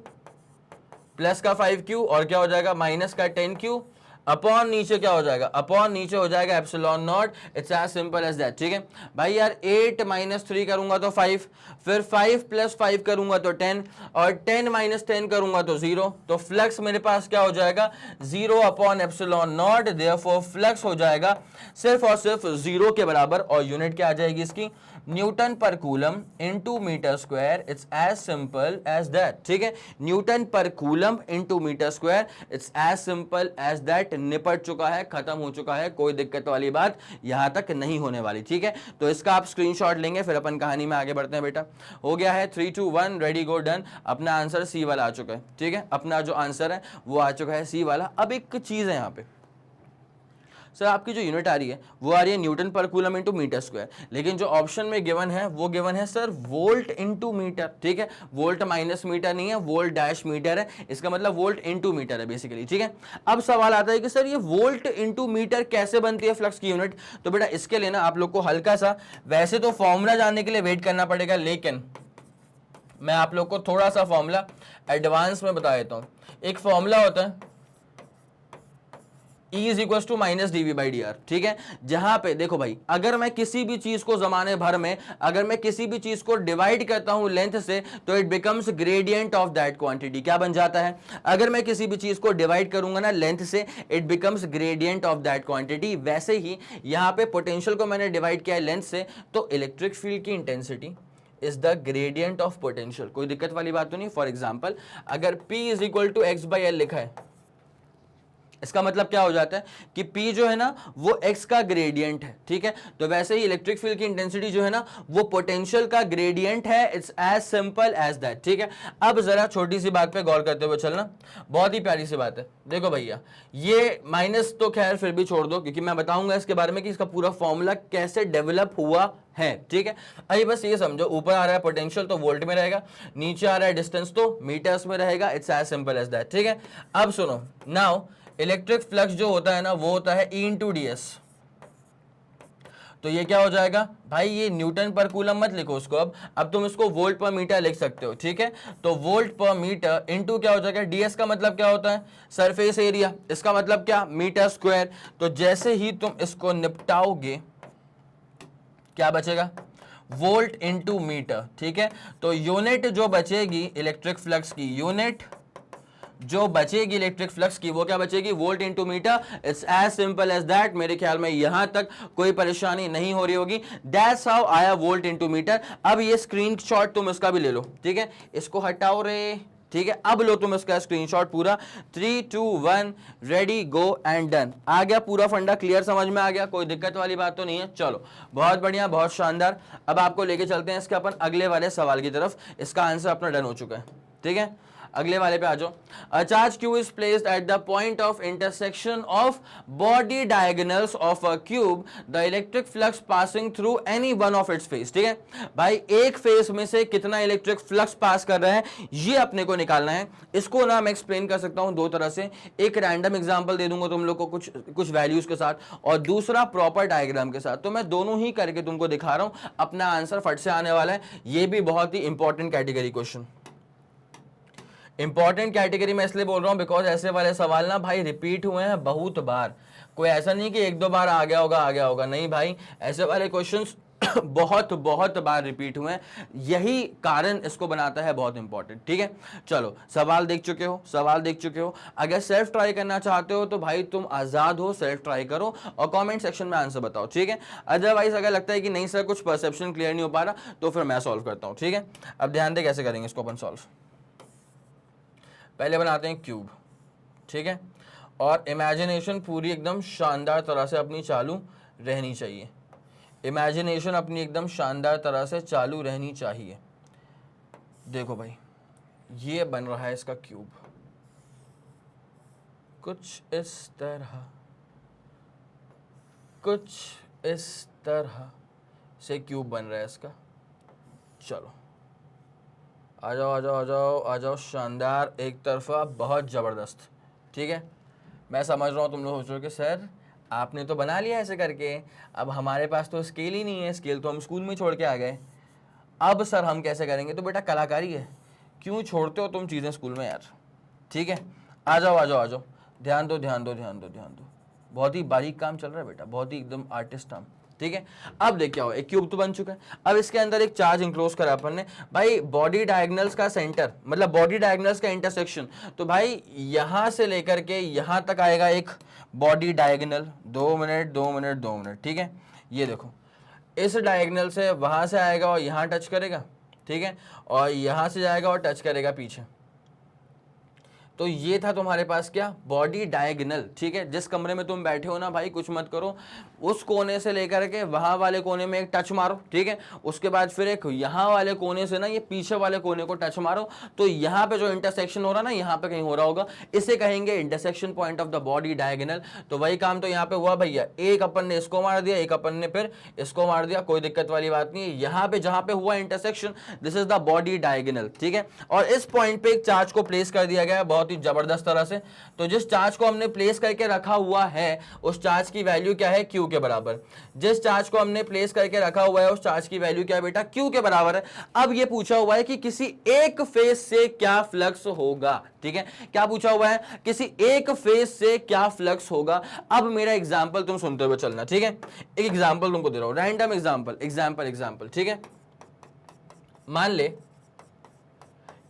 प्लस का 5q और क्या हो जाएगा माइनस का 10q, अपॉन नीचे क्या हो जाएगा, अपॉन नीचे हो जाएगा epsilon naught. It's as simple as that, ठीक है भाई। यार 8 माइनस 3 करूंगा तो 5, फिर 5 प्लस 5 करूंगा तो 10, और 10 माइनस 10 करूंगा तो 0। तो फ्लक्स मेरे पास क्या हो जाएगा, 0 upon epsilon not, therefore flux हो जाएगा सिर्फ और सिर्फ 0 के बराबर, और यूनिट क्या आ जाएगी इसकी, न्यूटन पर coulomb into metre square. It's as simple as that, ठीक है, न्यूटन पर coulomb into metre square. It's as simple as that, निपट चुका है, खत्म हो चुका है, कोई दिक्कत वाली बात यहां तक नहीं होने वाली, ठीक है। तो इसका आप स्क्रीनशॉट लेंगे, फिर अपन कहानी में आगे बढ़ते हैं। बेटा हो गया है 3 2 1 रेडी गो डन। अपना आंसर सी वाला आ चुका है, ठीक है, अपना जो आंसर है वो आ चुका है सी वाला। अब एक चीज है यहाँ पे सर, आपकी जो यूनिट आ रही है वो आ रही है न्यूटन पर कूलम इनटू मीटर स्क्वायर, लेकिन जो ऑप्शन में गिवन है वो गिवन है सर वोल्ट इनटू मीटर, ठीक है। वोल्ट माइनस मीटर नहीं है, वोल्ट डैश मीटर है, इसका मतलब वोल्ट इनटू मीटर है बेसिकली, ठीक है। अब सवाल आता है कि सर ये वोल्ट इनटू मीटर कैसे बनती है फ्लक्स की यूनिट। तो बेटा इसके लिए ना आप लोग को हल्का सा, वैसे तो फॉर्मूला जानने के लिए वेट करना पड़ेगा, लेकिन मैं आप लोग को थोड़ा सा फॉर्मूला एडवांस में बता देता हूं। एक फॉर्मूला होता है E is equal to minus dv by d r, ठीक है। जहां पे देखो भाई, अगर मैं किसी भी चीज को जमाने भर में, अगर मैं किसी भी चीज को डिवाइड करता हूं लेंथ से, तो it becomes gradient of that quantity. क्या बन जाता है, अगर मैं किसी भी चीज को डिवाइड करूंगा ना लेंथ से, it becomes gradient of that quantity. वैसे ही यहां पे पोटेंशियल को मैंने डिवाइड किया है लेंथ से, तो इलेक्ट्रिक फील्ड की intensity is the gradient of potential. कोई दिक्कत वाली बात तो नहीं। फॉर एग्जाम्पल अगर P is equal to x by l लिखा है, इसका मतलब क्या हो जाता है कि P जो है ना वो x का ग्रेडियंट है, ठीक है। तो वैसे ही इलेक्ट्रिक फील्ड की इंटेंसिटी जो है ना वो पोटेंशियल का ग्रेडियंट है। It's as simple as that, ठीक है। अब जरा छोटी सी बात पे गौर करते हुए चलना, बहुत ही प्यारी सी बात है। देखो भैया, ये माइनस तो खैर फिर भी छोड़ दो, क्योंकि मैं बताऊंगा इसके बारे में कि इसका पूरा फॉर्मूला कैसे डेवलप हुआ है, ठीक है। अभी बस ये समझो, ऊपर आ रहा है पोटेंशियल तो वोल्ट में रहेगा, नीचे आ रहा है डिस्टेंस तो मीटर्स में रहेगा। It's as simple as that, ठीक है। अब सुनो, नाउ इलेक्ट्रिक फ्लक्स जो होता है ना वो होता है E इंटू डी एस। तो ये क्या हो जाएगा भाई, ये न्यूटन पर कूलम मत लिखो उसको, अब तुम इसको वोल्ट पर मीटर लिख सकते हो, ठीक है। तो वोल्ट पर मीटर इनटू क्या हो जाएगा, डीएस का मतलब क्या होता है, सरफेस एरिया, इसका मतलब क्या, मीटर स्क्वायर। तो जैसे ही तुम इसको निपटाओगे क्या बचेगा, वोल्ट इनटू मीटर, ठीक है। तो यूनिट जो बचेगी इलेक्ट्रिक फ्लक्स की, यूनिट जो बचेगी इलेक्ट्रिक फ्लक्स की, वो क्या बचेगी, volt into metre. It's as simple as that. मेरे ख्याल में यहां तक कोई परेशानी नहीं हो रही होगी। दैट्स हाउ आया वोल्ट इनटू मीटर। अब ये स्क्रीनशॉट तुम इसका भी ले लो, ठीक है, इसको हटाओ रे, ठीक है। अब लो तुम इसका स्क्रीनशॉट पूरा। 3 2 1 रेडी गो एंड डन। आ गया पूरा फंडा, क्लियर समझ में आ गया, कोई दिक्कत वाली बात तो नहीं है। चलो बहुत बढ़िया, बहुत शानदार। अब आपको लेके चलते हैं इसके अपन अगले वाले सवाल की तरफ। इसका आंसर अपना डन हो चुका है, ठीक है। अगले वाले पे आ जाओ। A charge Q is placed at the point of intersection of body diagonals of a cube, the electric flux passing through any one of its face, ठीक है भाई। एक फेस में से कितना इलेक्ट्रिक फ्लक्स पास कर रहा है ये अपने को निकालना है। इसको ना मैं एक्सप्लेन कर सकता हूं दो तरह से, एक रैंडम एग्जांपल दे दूंगा तुम लोग को कुछ वैल्यूज के साथ, और दूसरा प्रॉपर डायग्राम के साथ। तो मैं दोनों ही करके तुमको दिखा रहा हूं, अपना आंसर फट से आने वाला है। ये भी बहुत ही important category question, important category में इसलिए बोल रहा हूं बिकॉज ऐसे वाले सवाल ना भाई रिपीट हुए हैं बहुत बार। कोई ऐसा नहीं कि एक दो बार आ गया होगा, नहीं भाई, ऐसे वाले क्वेश्चंस बहुत बार रिपीट हुए हैं। यही कारण इसको बनाता है बहुत इंपॉर्टेंट, ठीक है। चलो सवाल देख चुके हो। अगर सेल्फ ट्राई करना चाहते हो तो भाई तुम आजाद हो, सेल्फ ट्राई करो और कमेंट सेक्शन में आंसर बताओ, ठीक है। अदरवाइज अगर लगता है कि नहीं सर कुछ परसेप्शन क्लियर नहीं हो पा रहा, तो फिर मैं सॉल्व करता हूं, ठीक है। अब ध्यान दे कैसे करेंगे इसको अपन सॉल्व। पहले बनाते हैं क्यूब, ठीक है, और इमेजिनेशन पूरी एकदम शानदार तरह से अपनी चालू रहनी चाहिए। इमेजिनेशन अपनी एकदम शानदार तरह से चालू रहनी चाहिए। देखो भाई, ये बन रहा है इसका क्यूब कुछ इस तरह, कुछ इस तरह से क्यूब बन रहा है इसका। चलो आ जाओ आ जाओ आ जाओ आ जाओ, शानदार, एक तरफा, बहुत ज़बरदस्त। ठीक है, मैं समझ रहा हूँ तुम लोग सोच रहे हो कि सर आपने तो बना लिया ऐसे करके, अब हमारे पास तो स्केल ही नहीं है, स्केल तो हम स्कूल में छोड़ के आ गए, अब सर हम कैसे करेंगे? तो बेटा कलाकारी है, क्यों छोड़ते हो तुम चीज़ें स्कूल में यार? ठीक है, आ जाओ आ जाओ आ जाओ, ध्यान दो ध्यान दो ध्यान दो ध्यान दो, बहुत ही बारीक काम चल रहा है बेटा, बहुत ही एकदम आर्टिस्ट काम। ठीक है, अब देख क्या हो, एक क्यूब तो बन चुका है, अब इसके अंदर एक चार्ज इंक्लोज करा अपन ने। भाई बॉडी डायगोनल्स का सेंटर, मतलब बॉडी डायगोनल्स का इंटरसेक्शन, तो भाई यहां से लेकर के यहां तक आएगा एक body diagonal. 2 minute 2 minute 2 minute. ठीक है, ये देखो, इस डायगोनल से वहां से आएगा और यहां टच करेगा। ठीक है, और यहां से जाएगा और टच करेगा पीछे। तो ये था तुम्हारे पास क्या, बॉडी डायगोनल। ठीक है, जिस कमरे में तुम बैठे हो ना भाई, कुछ मत करो, उस कोने से लेकर के वहां वाले कोने में एक टच मारो। ठीक है, उसके बाद फिर एक यहाँ वाले कोने से ना ये पीछे वाले कोने को टच मारो, तो यहाँ पे जो इंटरसेक्शन हो रहा ना, यहाँ पे कहीं हो रहा होगा, इसे कहेंगे intersection point of the body diagonal. तो वही काम तो यहाँ पे हुआ भैया, एक अपन ने इसको मार दिया, एक अपन ने फिर इसको मार दिया, कोई दिक्कत वाली बात नहीं है। यहाँ पे जहां पे हुआ intersection, this is the body diagonal. ठीक है, और इस पॉइंट पे एक चार्ज को प्लेस कर दिया गया है बहुत ही जबरदस्त तरह से। तो जिस चार्ज को हमने प्लेस करके रखा हुआ है, उस चार्ज की वैल्यू क्या है, Q के बराबर। जिस चार्ज को हमने प्लेस करके रखा हुआ है, उस चार्ज की वैल्यू क्या है बेटा, Q के बराबर है। अब ये पूछा हुआ है कि किसी एक फेज से क्या फ्लक्स होगा। ठीक है, क्या पूछा हुआ है, किसी एक फेज से क्या फ्लक्स होगा। अब मेरा एग्जांपल तुम सुनते हुए चलना। ठीक है, एक एग्जांपल तुमको दे रहा हूं, रैंडम एग्जांपल। ठीक है, मान ले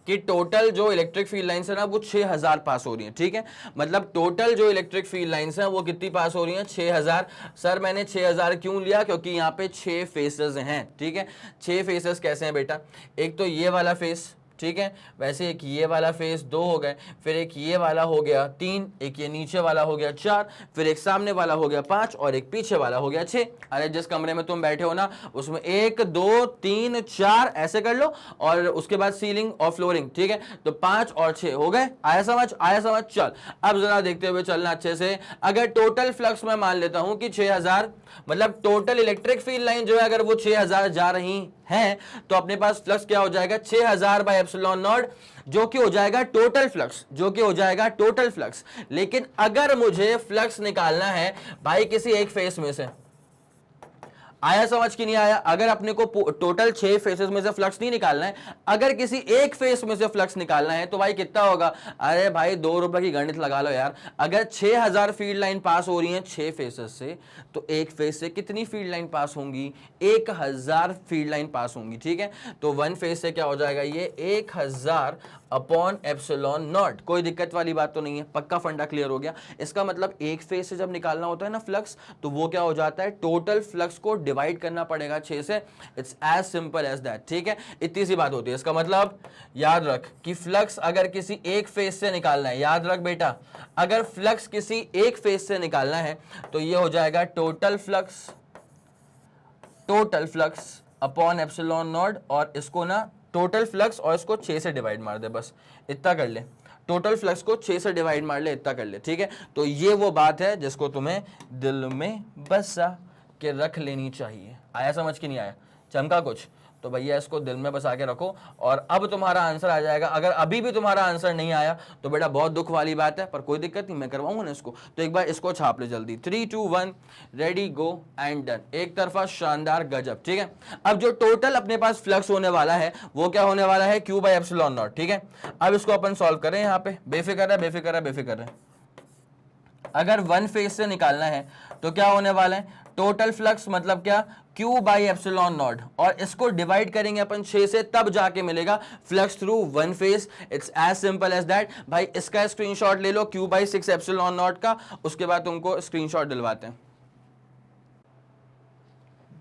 कि टोटल जो इलेक्ट्रिक फील्ड लाइंस है ना, वो 6000 पास हो रही हैं। ठीक है, मतलब टोटल जो इलेक्ट्रिक फील्ड लाइंस हैं वो कितनी पास हो रही हैं, 6000। सर मैंने 6000 क्यों लिया, क्योंकि यहाँ पे 6 फेसेस हैं। ठीक है, 6 फेसेस कैसे हैं बेटा, एक तो ये वाला फेस, ठीक है, वैसे एक ये वाला फेस 2 हो गए, फिर एक ये वाला हो गया 3, एक ये नीचे वाला हो गया 4, फिर एक सामने वाला हो गया 5 और एक पीछे वाला हो गया 6। अरे जिस कमरे में तुम बैठे हो ना, उसमें 1 2 3 4 ऐसे कर लो, और उसके बाद सीलिंग और फ्लोरिंग। ठीक है, तो 5 और 6 हो गए। आया समझ? चल अब जरा देखते हुए चलना अच्छे से। अगर टोटल फ्लक्स मैं मान लेता हूं कि 6000, मतलब टोटल इलेक्ट्रिक फील्ड लाइन जो है अगर वो 6000 जा रही है, तो अपने पास फ्लक्स क्या हो जाएगा, 6000 बाय एप्सिलॉन नॉट, जो कि हो जाएगा टोटल फ्लक्स। लेकिन अगर मुझे फ्लक्स निकालना है भाई किसी एक फेस में से, आया समझ कि नहीं आया? अगर अपने को टोटल 6 फेसेस में से फ्लक्स नहीं निकालना है, अगर किसी एक फेस में से फ्लक्स निकालना है, तो भाई कितना होगा? अरे भाई 2 रुपए की गणित लगा लो यार। अगर 6000 फील्ड लाइन पास हो रही है 6 फेसेस से, तो एक फेस से कितनी फील्ड लाइन पास होंगी? 1000 फील्ड लाइन पास होंगी। ठीक है, तो 1 फेस से क्या हो जाएगा, ये 1000 अपॉन एप्सिलॉन नॉट। कोई दिक्कत वाली बात तो नहीं है, पक्का फंडा क्लियर हो गया। इसका मतलब एक फेस से जब निकालना होता है ना फ्लक्स, तो वो क्या हो जाता है, टोटल फ्लक्स को डिवाइड करना पड़ेगा 6 से। It's as simple as that. ठीक है, इतनी सी बात होती है। इसका मतलब याद रख कि फ्लक्स अगर किसी एक फेस से निकालना है, याद रख बेटा, अगर फ्लक्स किसी एक फेस से निकालना है तो ये हो जाएगा total flux upon epsilon not, और इसको ना टोटल फ्लक्स और इसको 6 से डिवाइड मार दे, बस इतना कर ले। टोटल फ्लक्स को 6 से डिवाइड मार ले, इतना कर ले। ठीक है, तो ये वो बात है जिसको तुम्हें दिल में बसा के रख लेनी चाहिए। आया समझ कि नहीं आया? चमका कुछ? तो भैया इसको दिल में बसा के रखो, और अब तुम्हारा आंसर आ जाएगा। अगर अभी भी तुम्हारा आंसर नहीं आया तो बेटा बहुत दुख वाली बात है, पर कोई दिक्कत नहीं, मैं करवाऊंगा ना इसको। तो एक बार इसको छाप ले जल्दी। 3 2 1 रेडी गो एंड डन। एक तरफा शानदार गजब। ठीक है, अब जो टोटल अपने पास फ्लक्स होने वाला है वो क्या होने वाला है, Q बाय एप्सिलॉन नॉट। ठीक है, अब इसको अपन सॉल्व करें यहाँ पे, बेफिक्र है। अगर 1 फेज से निकालना है तो क्या होने वाला है, टोटल फ्लक्स मतलब क्या, Q बाई एप्सिलॉन नॉट, और इसको डिवाइड करेंगे अपन 6 से, तब जाके मिलेगा flux through 1 face. It's as simple as that. भाई इसका स्क्रीनशॉट ले लो Q बाई 6 एप्सिलॉन नॉट का, उसके बाद तुमको स्क्रीनशॉट दिलवाते हैं।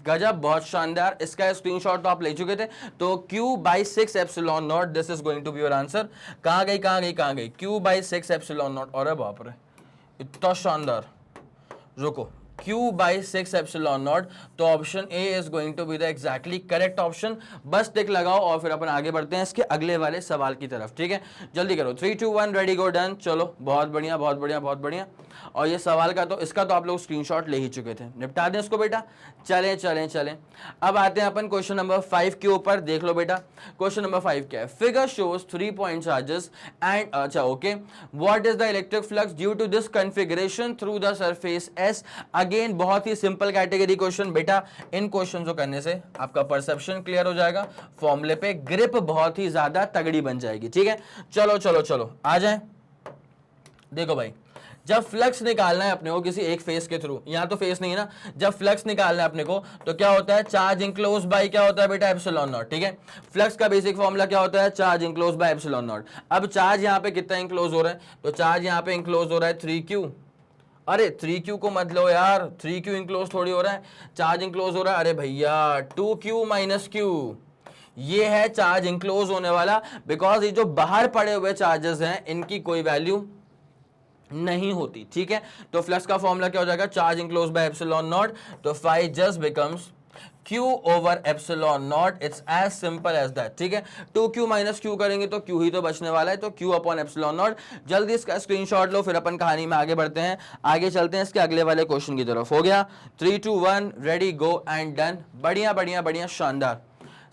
गजब, बहुत शानदार। इसका स्क्रीनशॉट तो आप ले चुके थे। तो Q by 6 epsilon naught, this is going to be your answer. कहां गई Q बाई 6 एप्सिलॉन नॉट। अरे बाप रे, इतना शानदार। रुको Q/6 एप्सिलॉन नॉट। तो option A is going to be the exactly correct option. बस टिक लगाओ और फिर अपन आगे बढ़ते हैं इसके अगले वाले सवाल की तरफ, ठीक है। जल्दी करो, 3 2 1 रेडी गो डन। चलो बहुत बढ़िया बहुत बढ़िया बहुत बढ़िया। और ये सवाल का तो इसका तो आप लोग स्क्रीनशॉट ले ही चुके थे, निपटा दें इसको बेटा। चलें चलें चलें, अब आते हैं अपन क्वेश्चन नंबर 5 के ऊपर। देख लो बेटा क्वेश्चन नंबर 5 क्या है। Figure shows 3 point charges and, अच्छा okay, what is the electric flux due to this configuration through the surface S. Again बहुत ही सिंपल कैटेगरी क्वेश्चन बेटा। इन क्वेश्चन को करने से आपका परसेप्शन क्लियर हो जाएगा, फॉर्मूले पे ग्रिप बहुत ही ज्यादा तगड़ी बन जाएगी, ठीक है। चलो चलो चलो आ जाए। देखो भाई, जब फ्लक्स निकालना है अपने को किसी एक फेस के थ्रू, यहां तो फेस नहीं है ना, जब फ्लक्स निकालना है अपने को तो क्या होता है, चार्ज इंक्लोज बाय क्या होता है बेटा, एप्सिलॉन नॉट, ठीक है। फ्लक्स का बेसिक फॉर्मूला क्या होता है, charge enclose by epsilon not. अब चार्ज यहां पे कितना इंक्लोज हो रहा है, तो चार्ज यहां पे इंक्लोज हो रहा है 3Q। अरे 3Q को मत लो यार, 3Q इंक्लोज थोड़ी हो रहा है, चार्ज इंक्लोज हो रहा है, अरे भैया 2Q माइनस Q, ये है चार्ज इंक्लोज होने वाला। बिकॉज ये जो बाहर पड़े हुए चार्जेस हैं इनकी कोई वैल्यू नहीं होती, ठीक है। तो फ्लक्स का फॉर्मूला क्या हो जाएगा, charge enclose by epsilon naught. तो phi just becomes Q over epsilon naught, it's as simple as that, ठीक है। 2Q माइनस Q करेंगे तो Q ही तो बचने वाला है, तो Q अपॉन एप्सिलॉन नॉट। जल्दी इसका स्क्रीनशॉट लो, फिर अपन कहानी में आगे बढ़ते हैं। आगे चलते हैं इसके अगले वाले क्वेश्चन की तरफ। हो गया 3 2 1 रेडी गो एंड डन। बढ़िया बढ़िया बढ़िया, शानदार,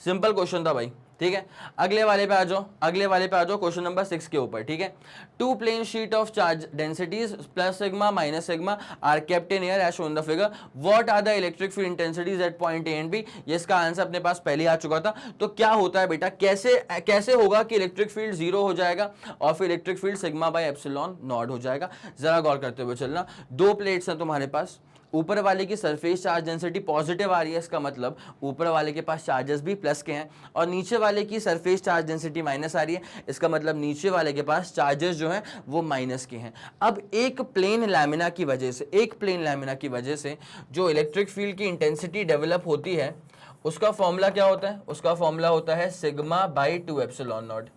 सिंपल क्वेश्चन था भाई, ठीक है। अगले वाले पे आ जाओ, अगले वाले पे आ जाओ, क्वेश्चन नंबर 6 के ऊपर, ठीक है। Two plane sheet of charge densities plus sigma minus sigma are kept in air as shown the figure. What are the electric field intensities at point A and B. ये इसका आंसर अपने पास पहले आ चुका था। तो क्या होता है बेटा, कैसे होगा कि इलेक्ट्रिक फील्ड 0 हो जाएगा और फिर electric field sigma bye epsilon not हो जाएगा। जरा गौर करते हुए चलना। दो प्लेट्स हैं तुम्हारे पास, ऊपर वाले की सरफेस चार्ज डेंसिटी पॉजिटिव आ रही है, इसका मतलब ऊपर वाले के पास चार्जेस भी प्लस के हैं, और नीचे वाले की सरफेस चार्ज डेंसिटी माइनस आ रही है, इसका मतलब नीचे वाले के पास चार्जेस जो हैं वो माइनस के हैं। अब एक प्लेन लैमिना की वजह से जो इलेक्ट्रिक फील्ड की इंटेंसिटी डेवलप होती है उसका फॉर्मूला क्या होता है, उसका फॉर्मूला होता है sigma by 2 epsilon not.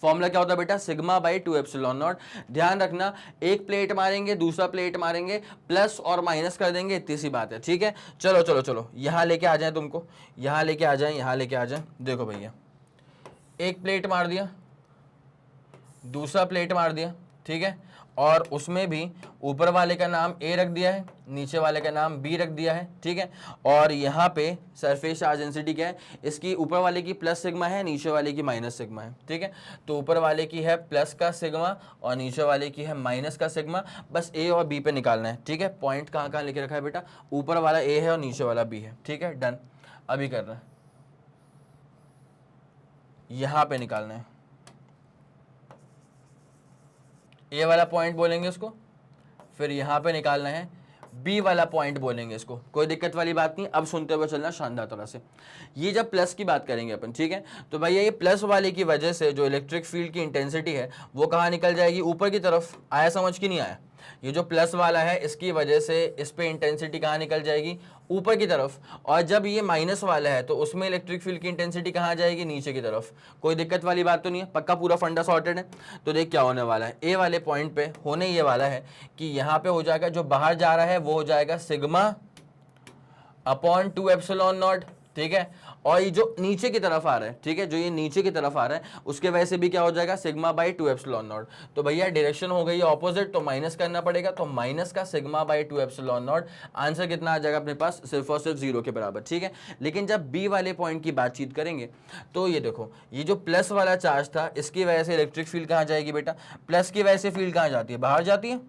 Formula क्या होता है बेटा, सिग्मा बाई 2 एप्सिलॉन नॉट। ध्यान रखना, एक प्लेट मारेंगे दूसरा प्लेट मारेंगे, प्लस और माइनस कर देंगे, इतनी सी बात है, ठीक है। चलो चलो चलो, यहां लेके आ जाए, तुमको यहां लेके आ जाए, यहां लेके आ जाए। देखो भैया, एक प्लेट मार दिया, दूसरा प्लेट मार दिया, ठीक है, और उसमें भी ऊपर वाले का नाम A रख दिया है, नीचे वाले का नाम B रख दिया है, ठीक है। और यहाँ पे सरफेस चार्ज डेंसिटी क्या है, इसकी ऊपर वाले की प्लस सिग्मा है, नीचे वाले की माइनस सिग्मा है, ठीक है। तो ऊपर वाले की है प्लस का सिग्मा और नीचे वाले की है माइनस का सिग्मा। बस A और B पे निकालना है, ठीक है। पॉइंट कहाँ कहाँ लिखे रखा है बेटा, ऊपर वाला A है और नीचे वाला B है, ठीक है, डन। अभी करना है, यहाँ पे निकालना है, ए वाला पॉइंट बोलेंगे इसको, फिर यहां पे निकालना है बी वाला पॉइंट बोलेंगे इसको। कोई दिक्कत वाली बात नहीं, अब सुनते हुए चलना शानदार तरह से। ये जब प्लस की बात करेंगे अपन, ठीक है, तो भैया ये प्लस वाले की वजह से जो इलेक्ट्रिक फील्ड की इंटेंसिटी है वो कहाँ निकल जाएगी, ऊपर की तरफ। आया समझ की नहीं आया, ये जो प्लस वाला है इसकी वजह से इस पे इंटेंसिटी कहाँ निकल जाएगी, ऊपर की तरफ। और जब ये माइनस वाला है तो उसमें इलेक्ट्रिक फील्ड की इंटेंसिटी कहाँ जाएगी, नीचे की तरफ। कोई दिक्कत वाली बात तो नहीं है, पक्का पूरा फंडा सॉर्टेड है। तो देख क्या होने वाला है, ए वाले पॉइंट पे होने ये वाला है कि यहाँ पे हो जाएगा, जो बाहर जा रहा है वो हो जाएगा सिग्मा अपॉन 2 एप्सिलॉन नॉट, ठीक है। और ये जो नीचे की तरफ आ रहा है, ठीक है, जो ये नीचे की तरफ आ रहा है उसके वजह से भी क्या हो जाएगा, सिग्मा बाई 2 एप्सिलॉन नॉट। तो भैया डायरेक्शन हो गई ऑपोजिट, तो माइनस करना पड़ेगा, तो माइनस का sigma by 2 epsilon not. Answer कितना आ जाएगा अपने पास, सिर्फ और सिर्फ 0 के बराबर, ठीक है। लेकिन जब बी वाले पॉइंट की बातचीत करेंगे तो ये देखो, ये जो प्लस वाला चार्ज था इसकी वजह से इलेक्ट्रिक फील्ड कहाँ जाएगी बेटा, प्लस की वजह से फील्ड कहाँ जाती है, बाहर जाती है।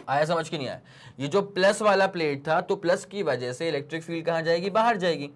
आया समझ के नहीं आया, ये जो प्लस वाला प्लेट था तो प्लस की वजह से इलेक्ट्रिक फील्ड कहाँ जाएगी, बाहर जाएगी।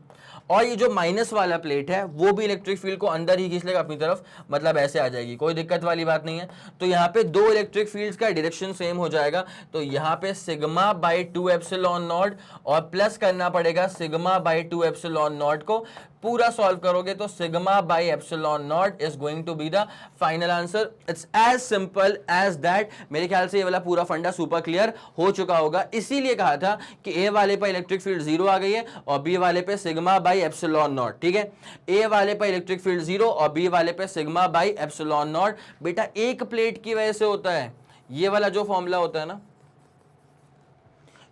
और ये जो माइनस वाला प्लेट है वो भी इलेक्ट्रिक फील्ड को अंदर ही खींच लेगा अपनी तरफ, मतलब ऐसे आ जाएगी, कोई दिक्कत वाली बात नहीं है। तो यहाँ पे दो इलेक्ट्रिक फील्ड्स का डायरेक्शन सेम हो जाएगा, तो यहाँ पे सिग्मा बाई 2 एप्सिलॉन नॉट और प्लस करना पड़ेगा सिग्मा बाई 2 एप्सिलॉन नॉट को। पूरा सॉल्व करोगे तो sigma by epsilon naught is going to be the final answer. It's as simple as that. मेरे ख्याल से ये वाला पूरा फंडा सुपर क्लियर हो चुका होगा, इसीलिए कहा था कि ए वाले पर इलेक्ट्रिक फील्ड 0 आ गई है और बी वाले पे सिग्मा बाई एप्सिलॉन नॉट, ठीक है। ए वाले पर इलेक्ट्रिक फील्ड 0 और बी वाले पे सिग्मा बाई एप्सिलॉन नॉट। बेटा एक प्लेट की वजह से होता है, ये वाला जो फॉर्मूला होता है ना,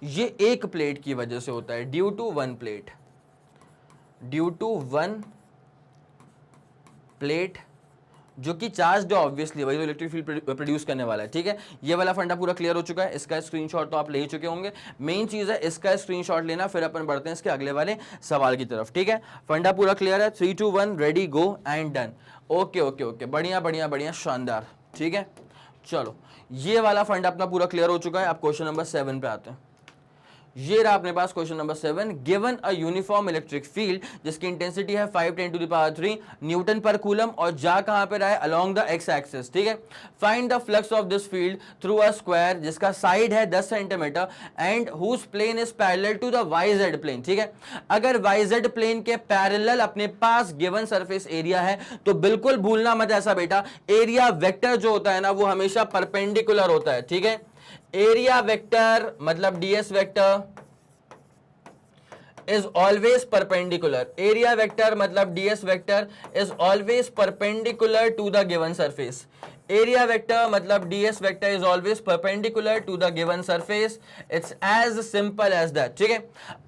ये एक प्लेट की वजह से होता है, due to one plate, due to one plate जो कि चार्ज है ऑब्वियसली, वही तो इलेक्ट्रिक फील्ड प्रोड्यूस करने वाला है। ठीक है, ये वाला फंडा पूरा क्लियर हो चुका है, इसका स्क्रीनशॉट तो आप ले ही चुके होंगे। मेन चीज है इसका स्क्रीनशॉट लेना, फिर अपन बढ़ते हैं इसके अगले वाले सवाल की तरफ। ठीक है, फंडा पूरा क्लियर है, 3 2 1 ready go and done. Okay okay okay, बढ़िया बढ़िया बढ़िया, शानदार। ठीक है, चलो ये वाला फंडा अपना पूरा क्लियर हो चुका है। आप क्वेश्चन नंबर 7 पे आते हैं। ये रहा अपने पास question number 7। Given a uniform electric field जिसकी इंटेंसिटी है 5 10 टू द पावर 3 न्यूटन पर कूलम और जा कहां पे रहा है, अलोंग द एक्स एक्सिस। ठीक है, find the flux of this field through a square जिसका साइड है 10 centimetre and whose plane is parallel to the y z plane. ठीक है, अगर वाई जेड प्लेन के पैरेलल अपने पास गिवन सरफेस एरिया है तो बिल्कुल भूलना मत ऐसा बेटा, एरिया वेक्टर जो होता है ना वो हमेशा परपेंडिकुलर होता है। ठीक है, एरिया वेक्टर मतलब DS vector is always perpendicular, area vector मतलब ds vector is always perpendicular to the given surface, area vector मतलब ds vector is always perpendicular to the given surface, it's as simple as that। ठीक है,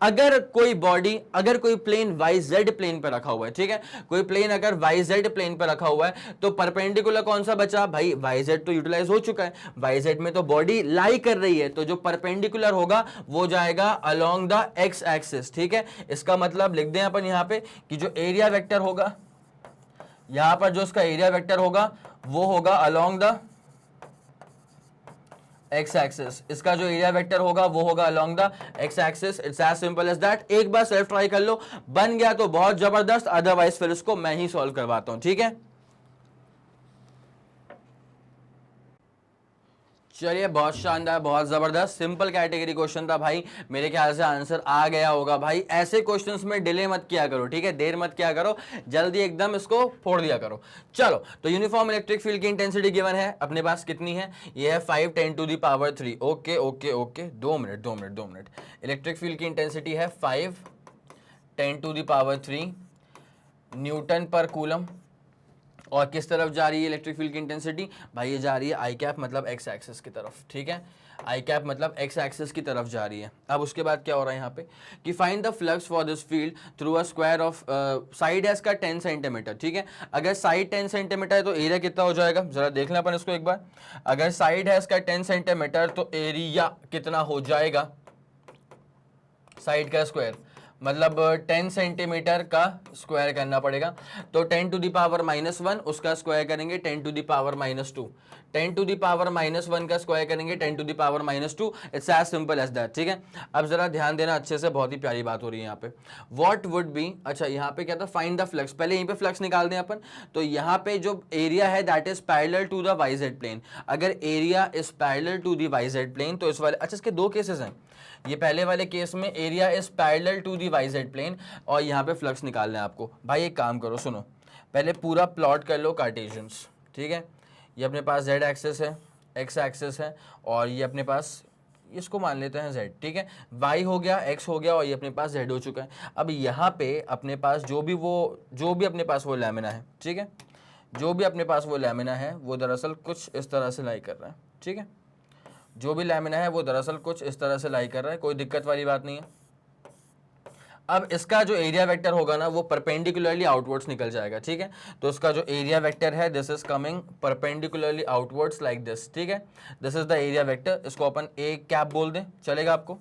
अगर कोई बॉडी, अगर कोई प्लेन yz प्लेन पर रखा हुआ है, ठीक है, कोई प्लेन अगर yz प्लेन पर रखा हुआ है तो परपेंडिकुलर कौन सा बचा भाई, yz तो यूटिलाइज हो चुका है, yz में तो बॉडी लाई कर रही है, तो जो परपेंडिकुलर होगा वो जाएगा अलोंग द एक्स एक्सिस। ठीक है, इसका मतलब लिख दें अपन यहां पे कि जो एरिया वेक्टर होगा, यहां पर जो इसका एरिया वेक्टर होगा वो होगा अलोंग द एक्स एक्सिस, इसका जो एरिया वेक्टर होगा वो होगा along the x axis. It's as simple as that. एक बार सेल्फ ट्राई कर लो, बन गया तो बहुत जबरदस्त, अदरवाइज फिर इसको मैं ही सॉल्व करवाता हूं। ठीक है, चलिए बहुत शानदार, बहुत जबरदस्त, सिंपल कैटेगरी क्वेश्चन था भाई, मेरे ख्याल से आंसर आ गया होगा भाई। ऐसे क्वेश्चंस में डिले मत किया करो, ठीक है, देर मत किया करो, जल्दी एकदम इसको फोड़ दिया करो। चलो, तो यूनिफॉर्म इलेक्ट्रिक फील्ड की इंटेंसिटी गिवन है अपने पास, कितनी है, ये है 5 10 to the power 3। Okay okay okay, 2 minute. Electric field की इंटेंसिटी है 5 10 टू द पावर 3 न्यूटन पर कूलम, और किस तरफ जा रही है इलेक्ट्रिक फील्ड की इंटेंसिटी भाई, ये जा रही है आई कैप मतलब एक्स एक्सिस की तरफ। ठीक है, आई कैप मतलब एक्स एक्सिस की तरफ जा रही है। अब उसके बाद क्या हो रहा है यहाँ पे कि find the flux for this field through a square of side है इसका 10 सेंटीमीटर। ठीक है, अगर साइड 10 सेंटीमीटर है तो एरिया कितना हो जाएगा, जरा देख लें अपन इसको एक बार। अगर साइड है इसका 10 सेंटीमीटर तो एरिया कितना हो जाएगा, साइड का स्क्वायर मतलब 10 सेंटीमीटर का स्क्वायर करना पड़ेगा, तो 10 टू द पावर -1 उसका स्क्वायर करेंगे 10 to the power -2, 10 to the power -1 का स्क्वायर करेंगे 10 to the power -2। It's as simple as that. ठीक है, अब जरा ध्यान देना अच्छे से, बहुत ही प्यारी बात हो रही है यहाँ पे। व्हाट वुड बी, अच्छा यहाँ पे क्या था, फाइंड द फ्लक्स, पहले यहीं पे फ्लक्स निकाल दें अपन। तो यहाँ पे जो एरिया है that is parallel to the y z plane, अगर area is parallel to the y z plane तो इस वाले, अच्छा इसके दो केसेस हैं, ये पहले वाले केस में area is parallel to the y z plane और यहाँ पे फ्लक्स निकालना है आपको। भाई एक काम करो, सुनो, पहले पूरा प्लॉट कर लो कार्टेशियंस। ठीक है, ये अपने पास जेड एक्सिस है, एक्स एक्सिस है, और ये अपने पास, इसको मान लेते हैं z। ठीक है, y हो गया, x हो गया, और ये अपने पास z हो चुका है। अब यहाँ पे अपने पास जो भी अपने पास वो लैमिना है, ठीक है, जो भी अपने पास वो लैमिना है वो दरअसल कुछ इस तरह से लाई कर रहा है। ठीक है, जो भी लैमिना है वो दरअसल कुछ इस तरह से लाई कर रहा है, कोई दिक्कत वाली बात नहीं है। अब इसका जो एरिया वेक्टर होगा ना वो परपेंडिकुलरली आउटवर्ड्स निकल जाएगा। ठीक है, तो इसका जो एरिया वेक्टर है this is coming perpendicularly outwards like this. ठीक है, this is the area vector, इसको अपन ए कैप बोल दें, चलेगा आपको,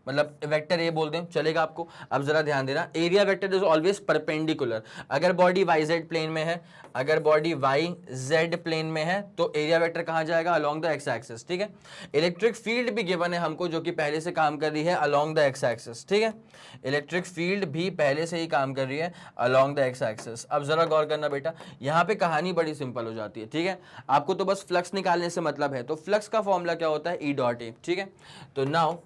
मतलब वेक्टर ए बोल दें, चलेगा आपको। अब जरा ध्यान देना, area vector is always perpendicular, अगर बॉडी वाई जेड प्लेन में है, अगर बॉडी वाई जेड प्लेन में है तो एरिया वेक्टर कहां जाएगा, अलोंग द एक्स एक्सिस। ठीक है, इलेक्ट्रिक फील्ड भी गिवन है हमको जो कि पहले से काम कर रही है अलोंग द एक्स एक्सिस। ठीक है, इलेक्ट्रिक फील्ड भी पहले से ही काम कर रही है अलोंग द एक्स एक्सिस। अब जरा गौर करना बेटा, यहाँ पे कहानी बड़ी सिंपल हो जाती है। ठीक है, आपको तो बस फ्लक्स निकालने से मतलब है, तो फ्लक्स का फॉर्मूला क्या होता है, ई डॉट ए। ठीक है, तो नाउ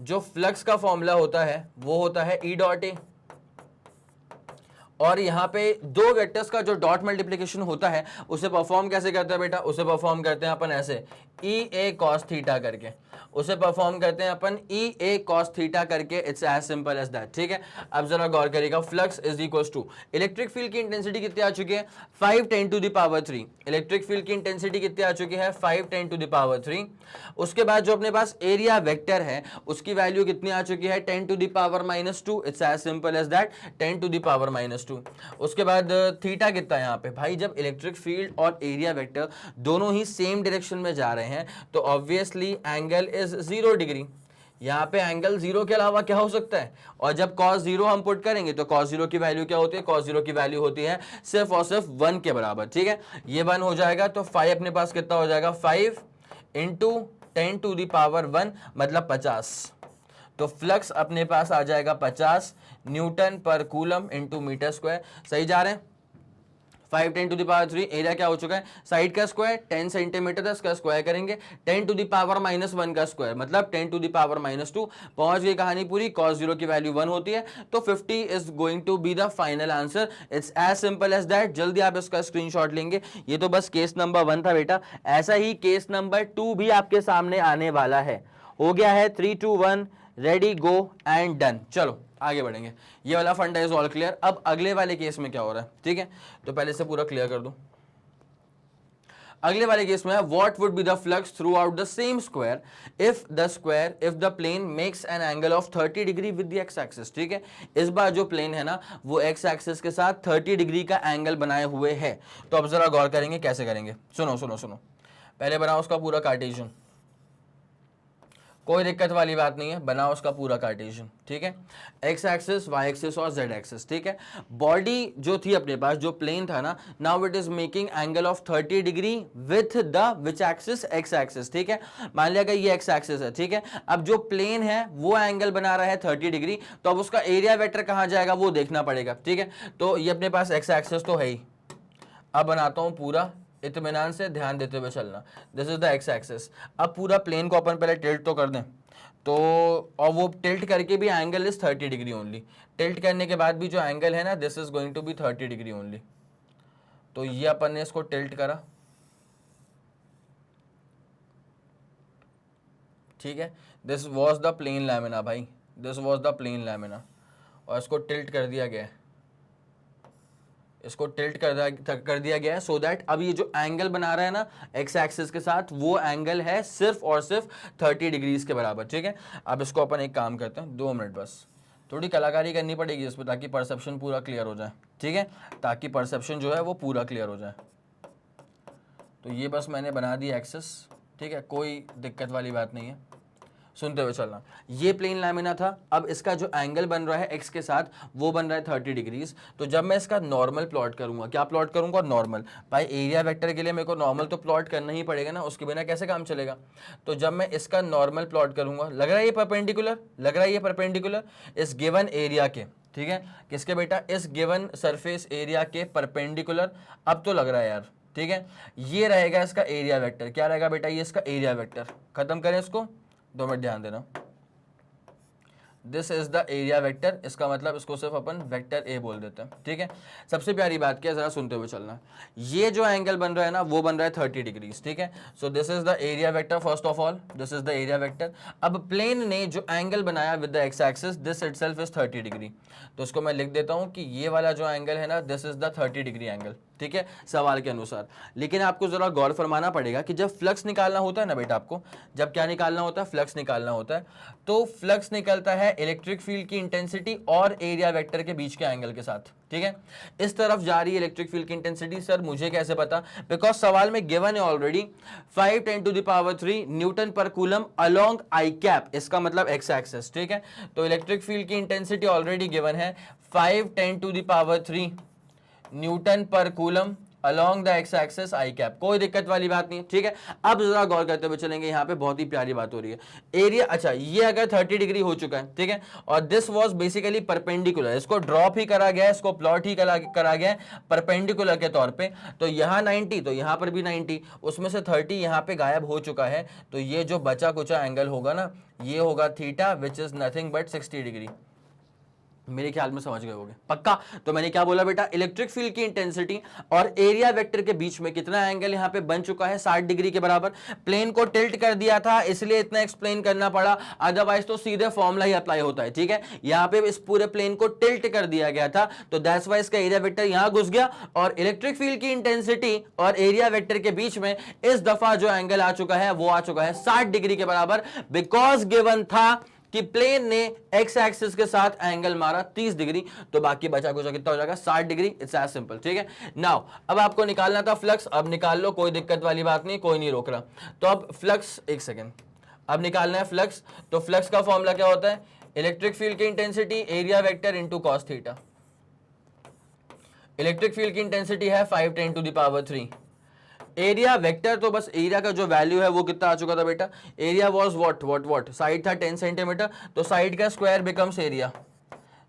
जो फ्लक्स का फॉर्मूला होता है वो होता है ई डॉट ए, और यहां पे दो वेक्टर्स का जो डॉट मल्टीप्लिकेशन होता है उसे परफॉर्म कैसे करते हैं बेटा, उसे परफॉर्म करते हैं अपन ऐसे, ई ए कॉस थीटा करके, उसे परफॉर्म करते हैं अपन ई ए कॉस थीटा करके। It's as simple as that, ठीक है। अब जरा गौर करिएगा, flux is equals to, electric field की इंटेंसिटी कितनी आ चुकी है 5 10 to the power 3, electric field की इंटेंसिटी कितनी आ चुकी है 5 10 टू द पावर 3। उसके बाद जो अपने पास एरिया वेक्टर है उसकी वैल्यू कितनी आ चुकी है 10 to the power -2। It's as simple as that, 10 to the power -2। उसके बाद थीटा कितना है यहाँ पे भाई, जब इलेक्ट्रिक फील्ड और एरिया वेक्टर दोनों ही सेम डायरेक्शन में जा रहे हैं तो ऑब्वियसली एंगल इज 0 डिग्री। यहाँ पे एंगल 0 के अलावा क्या हो सकता है, और जब cos 0 हम पुट करेंगे तो cos 0 की वैल्यू क्या होती है, cos 0 की वैल्यू होती है सिर्फ और सिर्फ 1 के बराबर, ठीक है। ये 1 हो जाएगा तो 5 अपने पास कितना हो जाएगा 5 इंटू 10 टू द पावर 1 मतलब 50। तो फ्लक्स अपने पास आ जाएगा 50 न्यूटन पर कूलम इंटू मीटर स्क्वायर। सही जा रहे हैं, 5 10 टू द पावर 3, एरिया क्या हो चुका है साइड का स्क्वायर 10 सेंटीमीटर है, इसका स्क्वायर करेंगे 10 टू द पावर -1 का स्क्वायर मतलब 10 टू द पावर -2। पहुंच गई कहानी पूरी, cos 0 की वैल्यू 1 होती है तो 50 is going to be the final answer. It's as simple as that. जल्दी आप इसका स्क्रीनशॉट लेंगे। ये तो बस केस नंबर 1 था बेटा, ऐसा ही केस नंबर 2 भी आपके सामने आने वाला है। हो गया है 3 2 1 रेडी गो एंड डन। चलो आगे बढ़ेंगे, ये वाला फंडा इज ऑल क्लियर। अब अगले वाले केस में क्या हो रहा है, ठीक है, तो पहले से पूरा क्लियर कर दूं। अगले वाले केस में है what would be the flux through out the same square if the plane makes an angle of 30 degree with the x axis, ठीक है। इस बार जो प्लेन है ना वो एक्स एक्सिस के साथ 30 डिग्री का एंगल बनाए हुए है। तो अब जरा गौर करेंगे कैसे करेंगे, सुनो सुनो सुनो। पहले बनाओ उसका पूरा कार्टेशियन, कोई दिक्कत वाली बात नहीं है, बनाओ उसका पूरा कार्टेशियन, ठीक है। एक्स एक्सिस, वाई एक्सिस और जेड एक्सिस, ठीक है। बॉडी जो थी अपने पास, जो प्लेन था ना, now it is making angle of 30 degree with the which axis, x axis, ठीक है। मान लिया ये एक्स एक्सिस है, ठीक है। अब जो प्लेन है वो एंगल बना रहा है 30 डिग्री, तो अब उसका एरिया वेक्टर कहाँ जाएगा वो देखना पड़ेगा, ठीक है। तो ये अपने पास एक्स एक्सिस तो है ही। अब बनाता हूं पूरा, इत्मीनान से ध्यान देते हुए चलना। This is the x axis. अब पूरा प्लेन को अपन पहले टिल्ट तो कर दें, तो और वो टिल्ट करके भी angle is 30 degree only. Tilt करने के बाद भी जो एंगल है ना this is going to be 30 degree only. तो ये अपन ने इसको टिल्ट करा, ठीक है। This was the plane lamina भाई, this was the plane lamina, और इसको टिल्ट कर दिया गया है, इसको टिल्ट कर दिया गया है सो दैट अब ये जो एंगल बना रहा है ना एक्स एक्सिस के साथ वो एंगल है सिर्फ और सिर्फ 30 डिग्रीज के बराबर, ठीक है। अब इसको अपन एक काम करते हैं, 2 मिनट बस, थोड़ी कलाकारी करनी पड़ेगी इस पर ताकि परसेप्शन पूरा क्लियर हो जाए, ठीक है, ताकि परसेप्शन जो है वो पूरा क्लियर हो जाए। तो ये बस मैंने बना दी एक्सिस, ठीक है, कोई दिक्कत वाली बात नहीं है, सुनते हुए चलना। ये प्लेन लैमिना था, अब इसका जो एंगल बन रहा है एक्स के साथ वो बन रहा है 30 डिग्रीज। तो जब मैं इसका नॉर्मल प्लॉट करूंगा, क्या प्लॉट करूंगा नॉर्मल, भाई एरिया वेक्टर के लिए मेरे को नॉर्मल तो प्लॉट करना ही पड़ेगा ना, उसके बिना कैसे काम चलेगा। तो जब मैं इसका नॉर्मल प्लॉट करूंगा, लग रहा है ये परपेंडिकुलर, लग रहा है ये परपेंडिकुलर इस गिवन एरिया के, ठीक है, किसके बेटा, इस गिवन सरफेस एरिया के परपेंडिकुलर। अब तो लग रहा है यार, ठीक है। ये रहेगा इसका एरिया वेक्टर, क्या रहेगा बेटा, ये इसका एरिया वेक्टर। खत्म करें इसको, 2 मिनट ध्यान देना। This is the area vector, इसका मतलब इसको सिर्फ अपन वेक्टर ए बोल देते हैं, ठीक है। सबसे प्यारी बात क्या है, जरा सुनते हुए चलना। ये जो एंगल बन रहा है ना वो बन रहा है 30 डिग्रीज, ठीक है। So this is the area vector, first of all this is the area vector. अब प्लेन ने जो एंगल बनाया with the x axis, this itself is 30 degree. तो इसको मैं लिख देता हूं कि ये वाला जो एंगल है ना this is the 30 degree angle, ठीक है, सवाल के अनुसार। लेकिन आपको जरा गौर फरमाना पड़ेगा कि जब फ्लक्स निकालना होता है ना बेटा, आपको जब क्या निकालना होता है, फ्लक्स निकालना होता है, तो फ्लक्स निकलता है इलेक्ट्रिक फील्ड की इंटेंसिटी और एरिया वेक्टर के बीच के एंगल के साथ, ठीक है। इस तरफ जा रही है इलेक्ट्रिक फील्ड की इंटेंसिटी, सर मुझे कैसे पता, बिकॉज सवाल में गिवन है already 5 10 to the power 3 newton पर कूलम अलोंग आई कैप, इसका मतलब एक्स एक्सिस, ठीक है। तो इलेक्ट्रिक फील्ड की इंटेंसिटी ऑलरेडी गिवन है 5 10 टू द पावर 3 न्यूटन पर coulomb along the x axis i cap, कोई दिक्कत वाली बात नहीं, ठीक है। अब जरा गौर करते हुए चलेंगे, यहाँ पे बहुत ही प्यारी बात हो रही है। एरिया, अच्छा ये अगर 30 डिग्री हो चुका है, ठीक है, और दिस वाज बेसिकली परपेंडिकुलर, इसको ड्रॉप ही करा गया है, इसको प्लॉट ही करा गया है परपेंडिकुलर के तौर पे। तो यहाँ 90, तो यहाँ पर भी 90, उसमें से 30 यहाँ पे गायब हो चुका है। तो ये जो बचा कुचा एंगल होगा ना, ये होगा theta, which is nothing but 60 degree. मेरे ख्याल में समझ गए होगे पक्का। तो मैंने क्या बोला बेटा, इलेक्ट्रिक फील्ड की इंटेंसिटी और एरिया वेक्टर के बीच में कितना एंगल यहां पे बन चुका है, 60 डिग्री के बराबर। प्लेन को टिल्ट कर दिया था इसलिए इतना एक्सप्लेन करना पड़ा, अदरवाइज तो सीधे फॉर्मूला ही अप्लाई होता है। ठीक है, यहां पे इस पूरे प्लेन को टिल्ट कर दिया गया था, तो दैट्स व्हाई इसका एरिया वेक्टर यहां घुस गया। और इलेक्ट्रिक फील्ड की इंटेंसिटी और एरिया वेक्टर के बीच में इस दफा जो एंगल आ चुका है वो आ चुका है 60 डिग्री के बराबर, बिकॉज गिवन था कि प्लेन ने एक्स एक्सिस के साथ एंगल मारा 30 डिग्री, तो बाकी बचा कुछ कितना हो जाएगा 60 डिग्री। It's as simple. ठीक है, नाउ अब आपको निकालना था फ्लक्स, अब निकाल लो, कोई दिक्कत वाली बात नहीं, कोई नहीं रोक रहा। तो अब फ्लक्स, एक सेकेंड, अब निकालना है फ्लक्स। तो फ्लक्स का फॉर्मूला क्या होता है, इलेक्ट्रिक फील्ड की intensity area vector into cos theta. Electric field की इंटेंसिटी है 5 10 to the power 3। Area vector, तो बस एरिया का जो वैल्यू है वो कितना आ चुका था बेटा, एरिया वाज व्हाट, साइड था 10 सेंटीमीटर, तो साइड का स्क्वायर बिकम्स एरिया,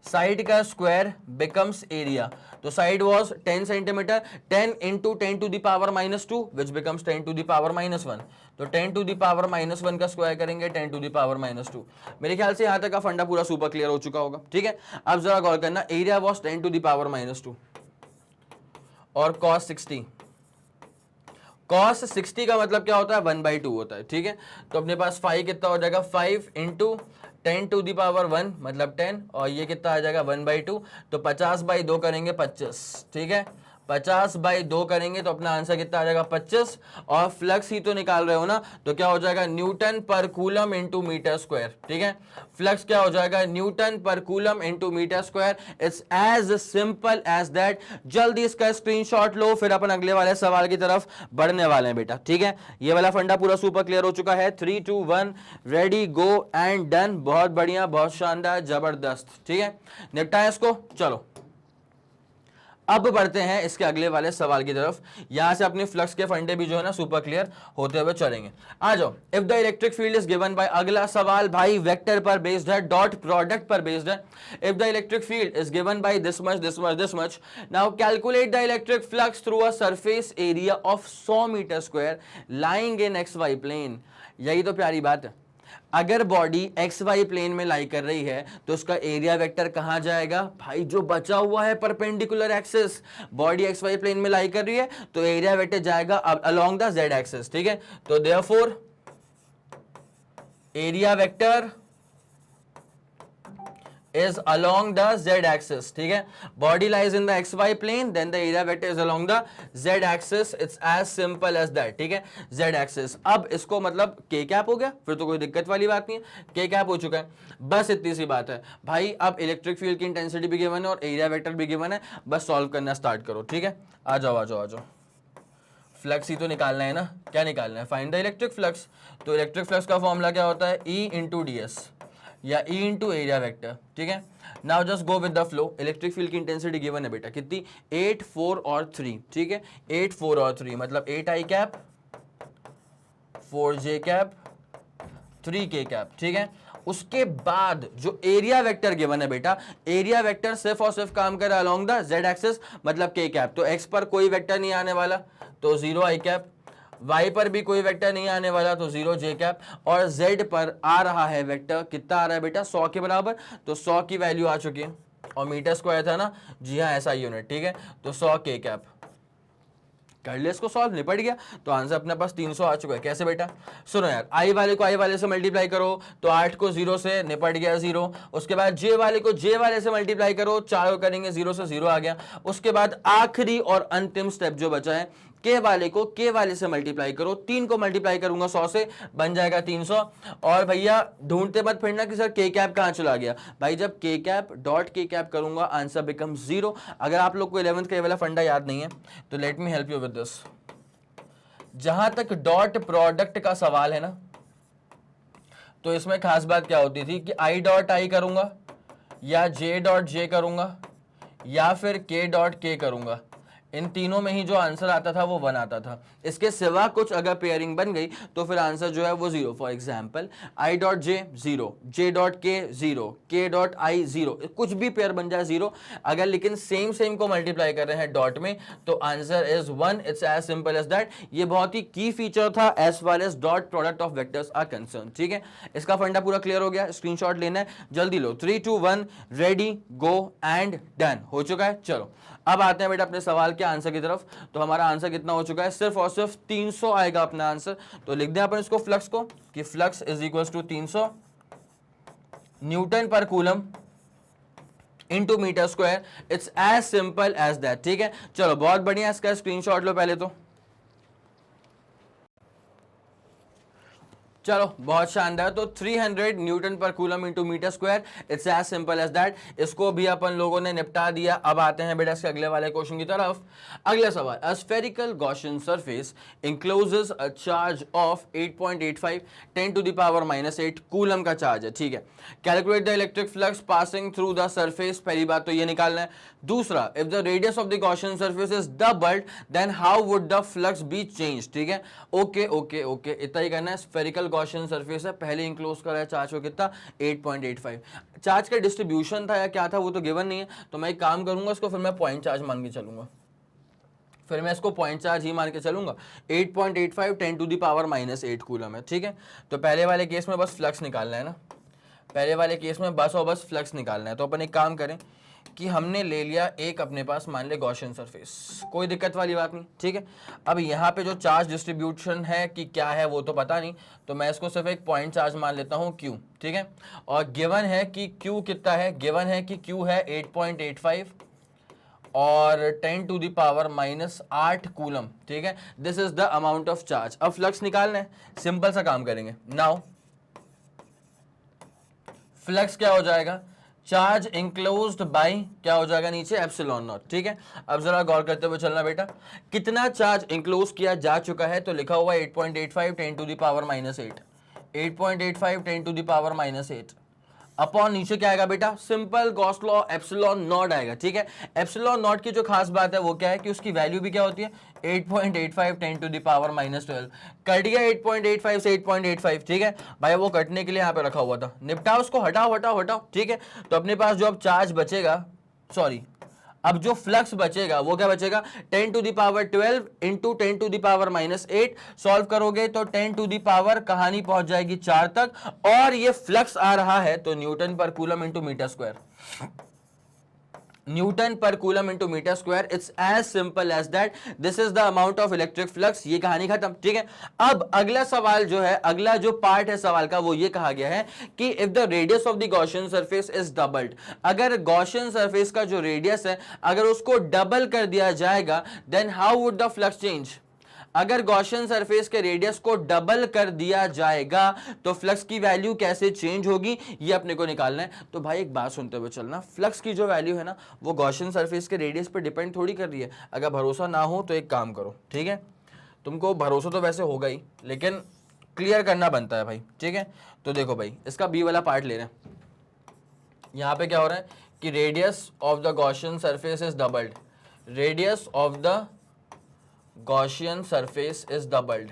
साइड का स्क्वायर बिकम्स एरिया। तो side was 10 centimetre, 10 into 10 to the power -2 which becomes 10 to the power -1। तो 10 टू द पावर -1 का स्क्वायर करेंगे 10 टू द पावर -2। मेरे ख्याल से यहां तक का फंडा पूरा सुपर क्लियर हो चुका होगा। ठीक है, अब जरा गौर करना, area was 10 to the power -2 और cos 60, cos 60 का मतलब क्या होता है, 1/2 होता है। ठीक है, तो अपने पास 5 कितना हो जाएगा, 5 इंटू 10 टू दी पावर 1 मतलब 10, और ये कितना आ जाएगा 1/2, तो 50/2 करेंगे 25। ठीक है, 50/2 करेंगे तो अपना आंसर कितना आ जाएगा 25। और फ्लक्स ही तो निकाल रहे हो ना, तो क्या हो जाएगा न्यूटन पर कूलम इंटू मीटर स्क्वायर। ठीक है, फ्लक्स क्या हो जाएगा, न्यूटन पर coulomb into metre square. It's as simple as that. जल्दी इसका स्क्रीनशॉट लो, फिर अपन अगले वाले सवाल की तरफ बढ़ने वाले हैं बेटा। ठीक है, ये वाला फंडा पूरा सुपर क्लियर हो चुका है। 3 2 1 रेडी गो एंड डन। बहुत बढ़िया, बहुत शानदार, जबरदस्त। ठीक है, निपटाएं इसको, चलो अब बढ़ते हैं इसके अगले वाले सवाल की तरफ। यहां से अपने फ्लक्स के फंडे भी जो है ना सुपर क्लियर होते हुए चलेंगे। आ जाओ, if the electric field is given by, अगला सवाल भाई वेक्टर पर बेस्ड है, डॉट प्रोडक्ट पर बेस्ड है। If the electric field is given by this much this much this much, now calculate the electric flux through a surface area of 100 metre square lying in x y plane. यही तो प्यारी बात है, अगर बॉडी एक्स वाई प्लेन में लाई कर रही है तो उसका एरिया वेक्टर कहां जाएगा भाई, जो बचा हुआ है perpendicular axis. Body x y plane में लाई कर रही है तो एरिया वेक्टर जाएगा अलोंग द जेड एक्सिस। ठीक है, तो therefore area vector is along the z axis. ठीक है, body lies in the xy plane, then the area vector is along the z axis. It's as simple as that. ठीक है, z axis। अब इसको मतलब k कैप हो गया, फिर तो कोई दिक्कत वाली बात नहीं है, k कैप हो चुका है। बस इतनी सी बात है भाई। अब इलेक्ट्रिक फील्ड की इंटेंसिटी भी गिवन है और एरिया वेक्टर भी गिवन है, बस सॉल्व करना स्टार्ट करो। ठीक है, आ जाओ आ जाओ आ जाओ। फ्लक्स ही तो निकालना है ना, क्या निकालना है, फाइंड द इलेक्ट्रिक फ्लक्स। तो इलेक्ट्रिक फ्लक्स का फॉर्मूला क्या होता है, E इंटू ds या E इंटू एरिया वेक्टर। ठीक है, now just go with the flow. Electric field की इंटेंसिटी गिवन है बेटा कितनी, 8 4 और 3। ठीक है, 8 4 और 3 मतलब 8i cap 4j cap 3k cap. ठीक है, उसके बाद जो एरिया वेक्टर गिवन है बेटा, एरिया वेक्टर सिर्फ और सिर्फ काम कर रहा है अलोंग द जेड एक्सिस मतलब k कैप। तो x पर कोई वेक्टर नहीं आने वाला तो 0i कैप, y पर भी कोई वेक्टर नहीं आने वाला तो 0j कैप, और z पर आ रहा है वेक्टर, कितना आ रहा है बेटा 100 के बराबर, तो 100 की वैल्यू आ चुकी है और मीटर स्क्वायर था ना, जी हाँ ऐसा यूनिट। ठीक है, तो 100k कैप कर ले, इसको सॉल्व, निपट गया। तो आंसर अपने पास 300 आ चुका है। कैसे बेटा, सुनो यार, आई वाले को आई वाले से मल्टीप्लाई करो तो 8 को 0 से निपट गया 0। उसके बाद जे वाले को जे वाले से मल्टीप्लाई करो, 4 को करेंगे 0 से 0 आ गया। उसके बाद आखिरी और अंतिम स्टेप जो बचा है, के वाले को के वाले से मल्टीप्लाई करो, 3 को मल्टीप्लाई करूंगा 100 से, बन जाएगा 300। और भैया ढूंढते मत फिरना कि सर के कैप कहां चला गया, भाई जब के कैप डॉट के कैप करूंगा आंसर बिकम 0। अगर आप लोग को 11th का ये वाला फंडा याद नहीं है तो let me help you with this. जहां तक डॉट प्रोडक्ट का सवाल है ना, तो इसमें खास बात क्या होती थी कि आई डॉट आई करूंगा या जे डॉट जे करूंगा या फिर के डॉट के करूंगा, इन तीनों में ही जो आंसर आता था वो 1 आता था। इसके सिवा कुछ अगर पेयरिंग बन गई तो फिर आंसर जो है वो 0। For example I dot J 0, J dot के 0, के डॉट आई 0, कुछ भी पेयर बन जाए 0। अगर लेकिन सेम को मल्टीप्लाई कर रहे हैं डॉट में तो answer is 1। It's as simple as that. ये बहुत ही की फीचर था as well as dot product of vectors are concern. ठीक है, इसका फंडा पूरा क्लियर हो गया। स्क्रीनशॉट लेना है, जल्दी लो। 3 2 1 रेडी गो एंड डन हो चुका है। चलो अब आते हैं बेटा अपने सवाल के आंसर की तरफ। तो हमारा आंसर कितना हो चुका है, सिर्फ और सिर्फ 300 आएगा अपना आंसर। तो लिख दें अपन इसको फ्लक्स को कि flux is equal to 300 newton पर coulomb into metre square. It's as simple as that. ठीक है, चलो बहुत बढ़िया, इसका स्क्रीनशॉट लो पहले तो। चलो बहुत शानदार। तो 300 न्यूटन पर coulomb into metre square, it's as simple as that. इसको भी अपन लोगों ने निपटा दिया। अब आते हैं बेटा इसके अगले वाले क्वेश्चन की तरफ। अगला सवाल, a spherical Gaussian surface encloses a charge of 8.85 10 to the power -8 coulomb का चार्ज है। ठीक है, calculate the electric flux passing through the surface. पहली बात तो ये निकालना है। दूसरा, if the radius of the Gaussian surface is doubled then how would the flux be change. ठीक है, ओके ओके ओके, इतना ही करना है। स्फेरिकल गॉसियन सरफेस है, पहले इंक्लोज करा है चार्ज को कितना 8.85। चार्ज का डिस्ट्रीब्यूशन था या क्या था वो तो गिवन नहीं है, तो मैं एक काम करूंगा, इसको फिर मैं पॉइंट चार्ज मान के चलूंगा। फिर मैं इसको पॉइंट चार्ज ही मान के चलूंगा। 8.85 10 टू द पावर -8 कूलम है। ठीक है, तो पहले वाले केस में बस फ्लक्स निकालना है ना, पहले वाले केस में बस और बस फ्लक्स निकालना है। तो अपन एक काम करें कि हमने ले लिया एक अपने पास मान ले गॉसियन सरफेस, कोई दिक्कत वाली बात नहीं। ठीक है, अब यहाँ पे जो चार्ज डिस्ट्रीब्यूशन है कि क्या है वो तो पता नहीं, तो मैं इसको सिर्फ एक पॉइंट चार्ज मान लेता हूँ Q। ठीक है, और गिवन है कि Q कितना है, गिवन है कि Q है 8.85 और 10 टू द पावर -8 कूलम। ठीक है, this is the amount of charge. अब फ्लक्स निकालना है, सिंपल सा काम करेंगे। नाउ फ्लक्स क्या हो जाएगा, चार्ज इंक्लोज्ड बाय क्या हो जाएगा नीचे एप्सिलॉन नॉट। ठीक है, अब जरा गौर करते हुए चलना बेटा, कितना चार्ज इंक्लोज किया जा चुका है, तो लिखा हुआ 8.85 10 to the power -8, 8.85 10 to the power -8 upon नीचे क्या आएगा बेटा, simple Gauss law epsilon naught आएगा। ठीक है, एप्सिलॉन नॉट की जो खास बात है वो क्या है कि उसकी वैल्यू भी क्या होती है 8.85 10 टू द पावर -12। कट गया 8.85 से 8.85। ठीक है भाई, वो कटने के लिए यहाँ पे रखा हुआ था, निपटाओ उसको, हटाओ हटाओ हटाओ। ठीक है, तो अपने पास जो अब चार्ज बचेगा, सॉरी अब जो फ्लक्स बचेगा वो क्या बचेगा 10 to the power 12 into 10 to the power -8। Solve करोगे तो 10 टू द पावर कहानी पहुंच जाएगी 4 तक, और ये फ्लक्स आ रहा है तो न्यूटन पर coulomb into metre square, Newton पर coulomb into metre square. It's as simple as that. This is the amount of electric flux. ये कहानी खत्म। ठीक है, अब अगला सवाल जो है, अगला जो पार्ट है सवाल का वो ये कहा गया है कि if the radius of the Gaussian surface is doubled, अगर गॉसियन सरफेस का जो रेडियस है अगर उसको डबल कर दिया जाएगा then how would the flux change. अगर गॉसियन सरफेस के रेडियस को डबल कर दिया जाएगा तो फ्लक्स की वैल्यू कैसे चेंज होगी, ये अपने को निकालना है। तो भाई एक बात सुनते हुए चलना, फ्लक्स की जो वैल्यू है ना वो गॉसियन सरफेस के रेडियस पर डिपेंड थोड़ी कर रही है। अगर भरोसा ना हो तो एक काम करो, ठीक है, तुमको भरोसा तो वैसे होगा ही लेकिन क्लियर करना बनता है भाई। ठीक है, तो देखो भाई इसका बी वाला पार्ट ले रहे हैं। यहाँ पे क्या हो रहा है कि radius of the Gaussian surface is doubled, radius of the Gaussian surface is doubled,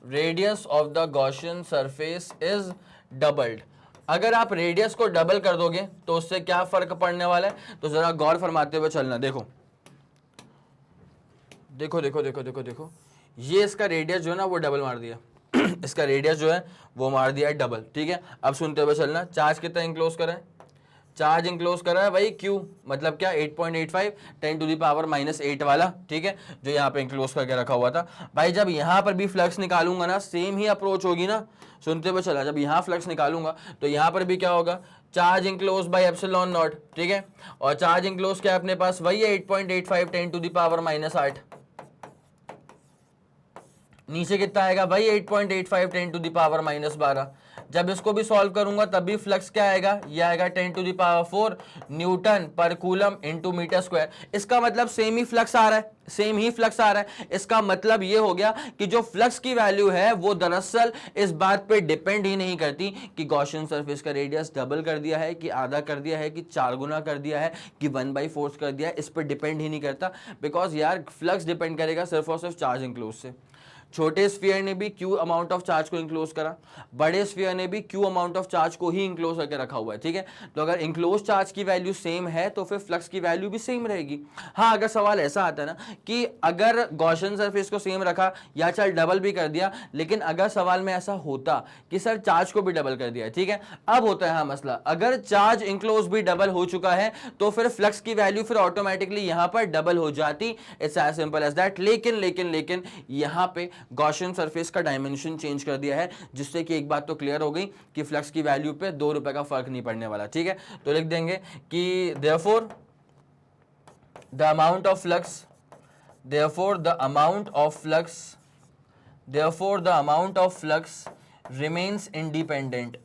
radius of the Gaussian surface is doubled। अगर आप रेडियस को डबल कर दोगे तो उससे क्या फर्क पड़ने वाला है, तो जरा गौर फरमाते हुए चलना। देखो देखो देखो देखो देखो देखो, ये इसका रेडियस जो है ना वो डबल मार दिया इसका रेडियस जो है वो मार दिया है डबल। ठीक है, अब सुनते हुए चलना, चार्ज कितना इंक्लोज करा है, चार्ज इंक्लोज करा है भाई Q, मतलब क्या 8.85 10 टू द पावर -8 वाला। ठीक है, जो यहाँ पे इंक्लोज करके रखा हुआ था। भाई जब यहाँ पर भी फ्लक्स निकालूंगा ना सेम ही अप्रोच होगी ना, सुनते हुए चला, जब यहाँ फ्लक्स निकालूंगा तो यहाँ पर भी क्या होगा, charge enclose by epsilon not. ठीक है, और चार्ज इंक्लोज क्या अपने पास वही है 8.85 10 टू द पावर -8। नीचे कितना आएगा भाई 8.85 10 टू द पावर -12। जब इसको भी सॉल्व करूंगा तब भी फ्लक्स क्या आएगा, ये आएगा 10 टू द पावर 4 न्यूटन पर कूलम इनटू मीटर स्क्वायर। इसका मतलब सेम ही फ्लक्स आ रहा है, सेम ही फ्लक्स आ रहा है। इसका मतलब ये हो गया कि जो फ्लक्स की वैल्यू है वो दरअसल इस बात पे डिपेंड ही नहीं करती कि गॉसियन सरफेस का रेडियस डबल कर दिया है कि आधा कर दिया है कि 4 गुना कर दिया है कि 1/4 कर दिया है, इस पर डिपेंड ही नहीं करता। बिकॉज यार फ्लक्स डिपेंड करेगा सिर्फ और सिर्फ चार्ज इंक्लोज से। छोटे स्फीयर ने भी क्यू अमाउंट ऑफ चार्ज को इंक्लोज करा, बड़े स्फीयर ने भी क्यू अमाउंट ऑफ चार्ज को ही इंक्लोज करके रखा हुआ है, ठीक है। तो अगर इंक्लोज चार्ज की वैल्यू सेम है तो फिर फ्लक्स की वैल्यू भी सेम रहेगी। हाँ, अगर सवाल ऐसा आता है ना कि अगर गॉसियन सरफेस को सेम रखा या चल डबल भी कर दिया, लेकिन अगर सवाल में ऐसा होता कि सर चार्ज को भी डबल कर दिया, ठीक है, अब होता है हाँ मसला, अगर चार्ज इंक्लोज भी डबल हो चुका है तो फिर फ्लक्स की वैल्यू फिर ऑटोमेटिकली यहां पर डबल हो जाती। It's as simple as that. लेकिन यहां पे गॉसियन सरफेस का डायमेंशन चेंज कर दिया है, जिससे कि एक बात तो क्लियर हो गई कि फ्लक्स की वैल्यू पे 2 रुपए का फर्क नहीं पड़ने वाला, ठीक है। तो लिख देंगे कि therefore the amount of flux remains independent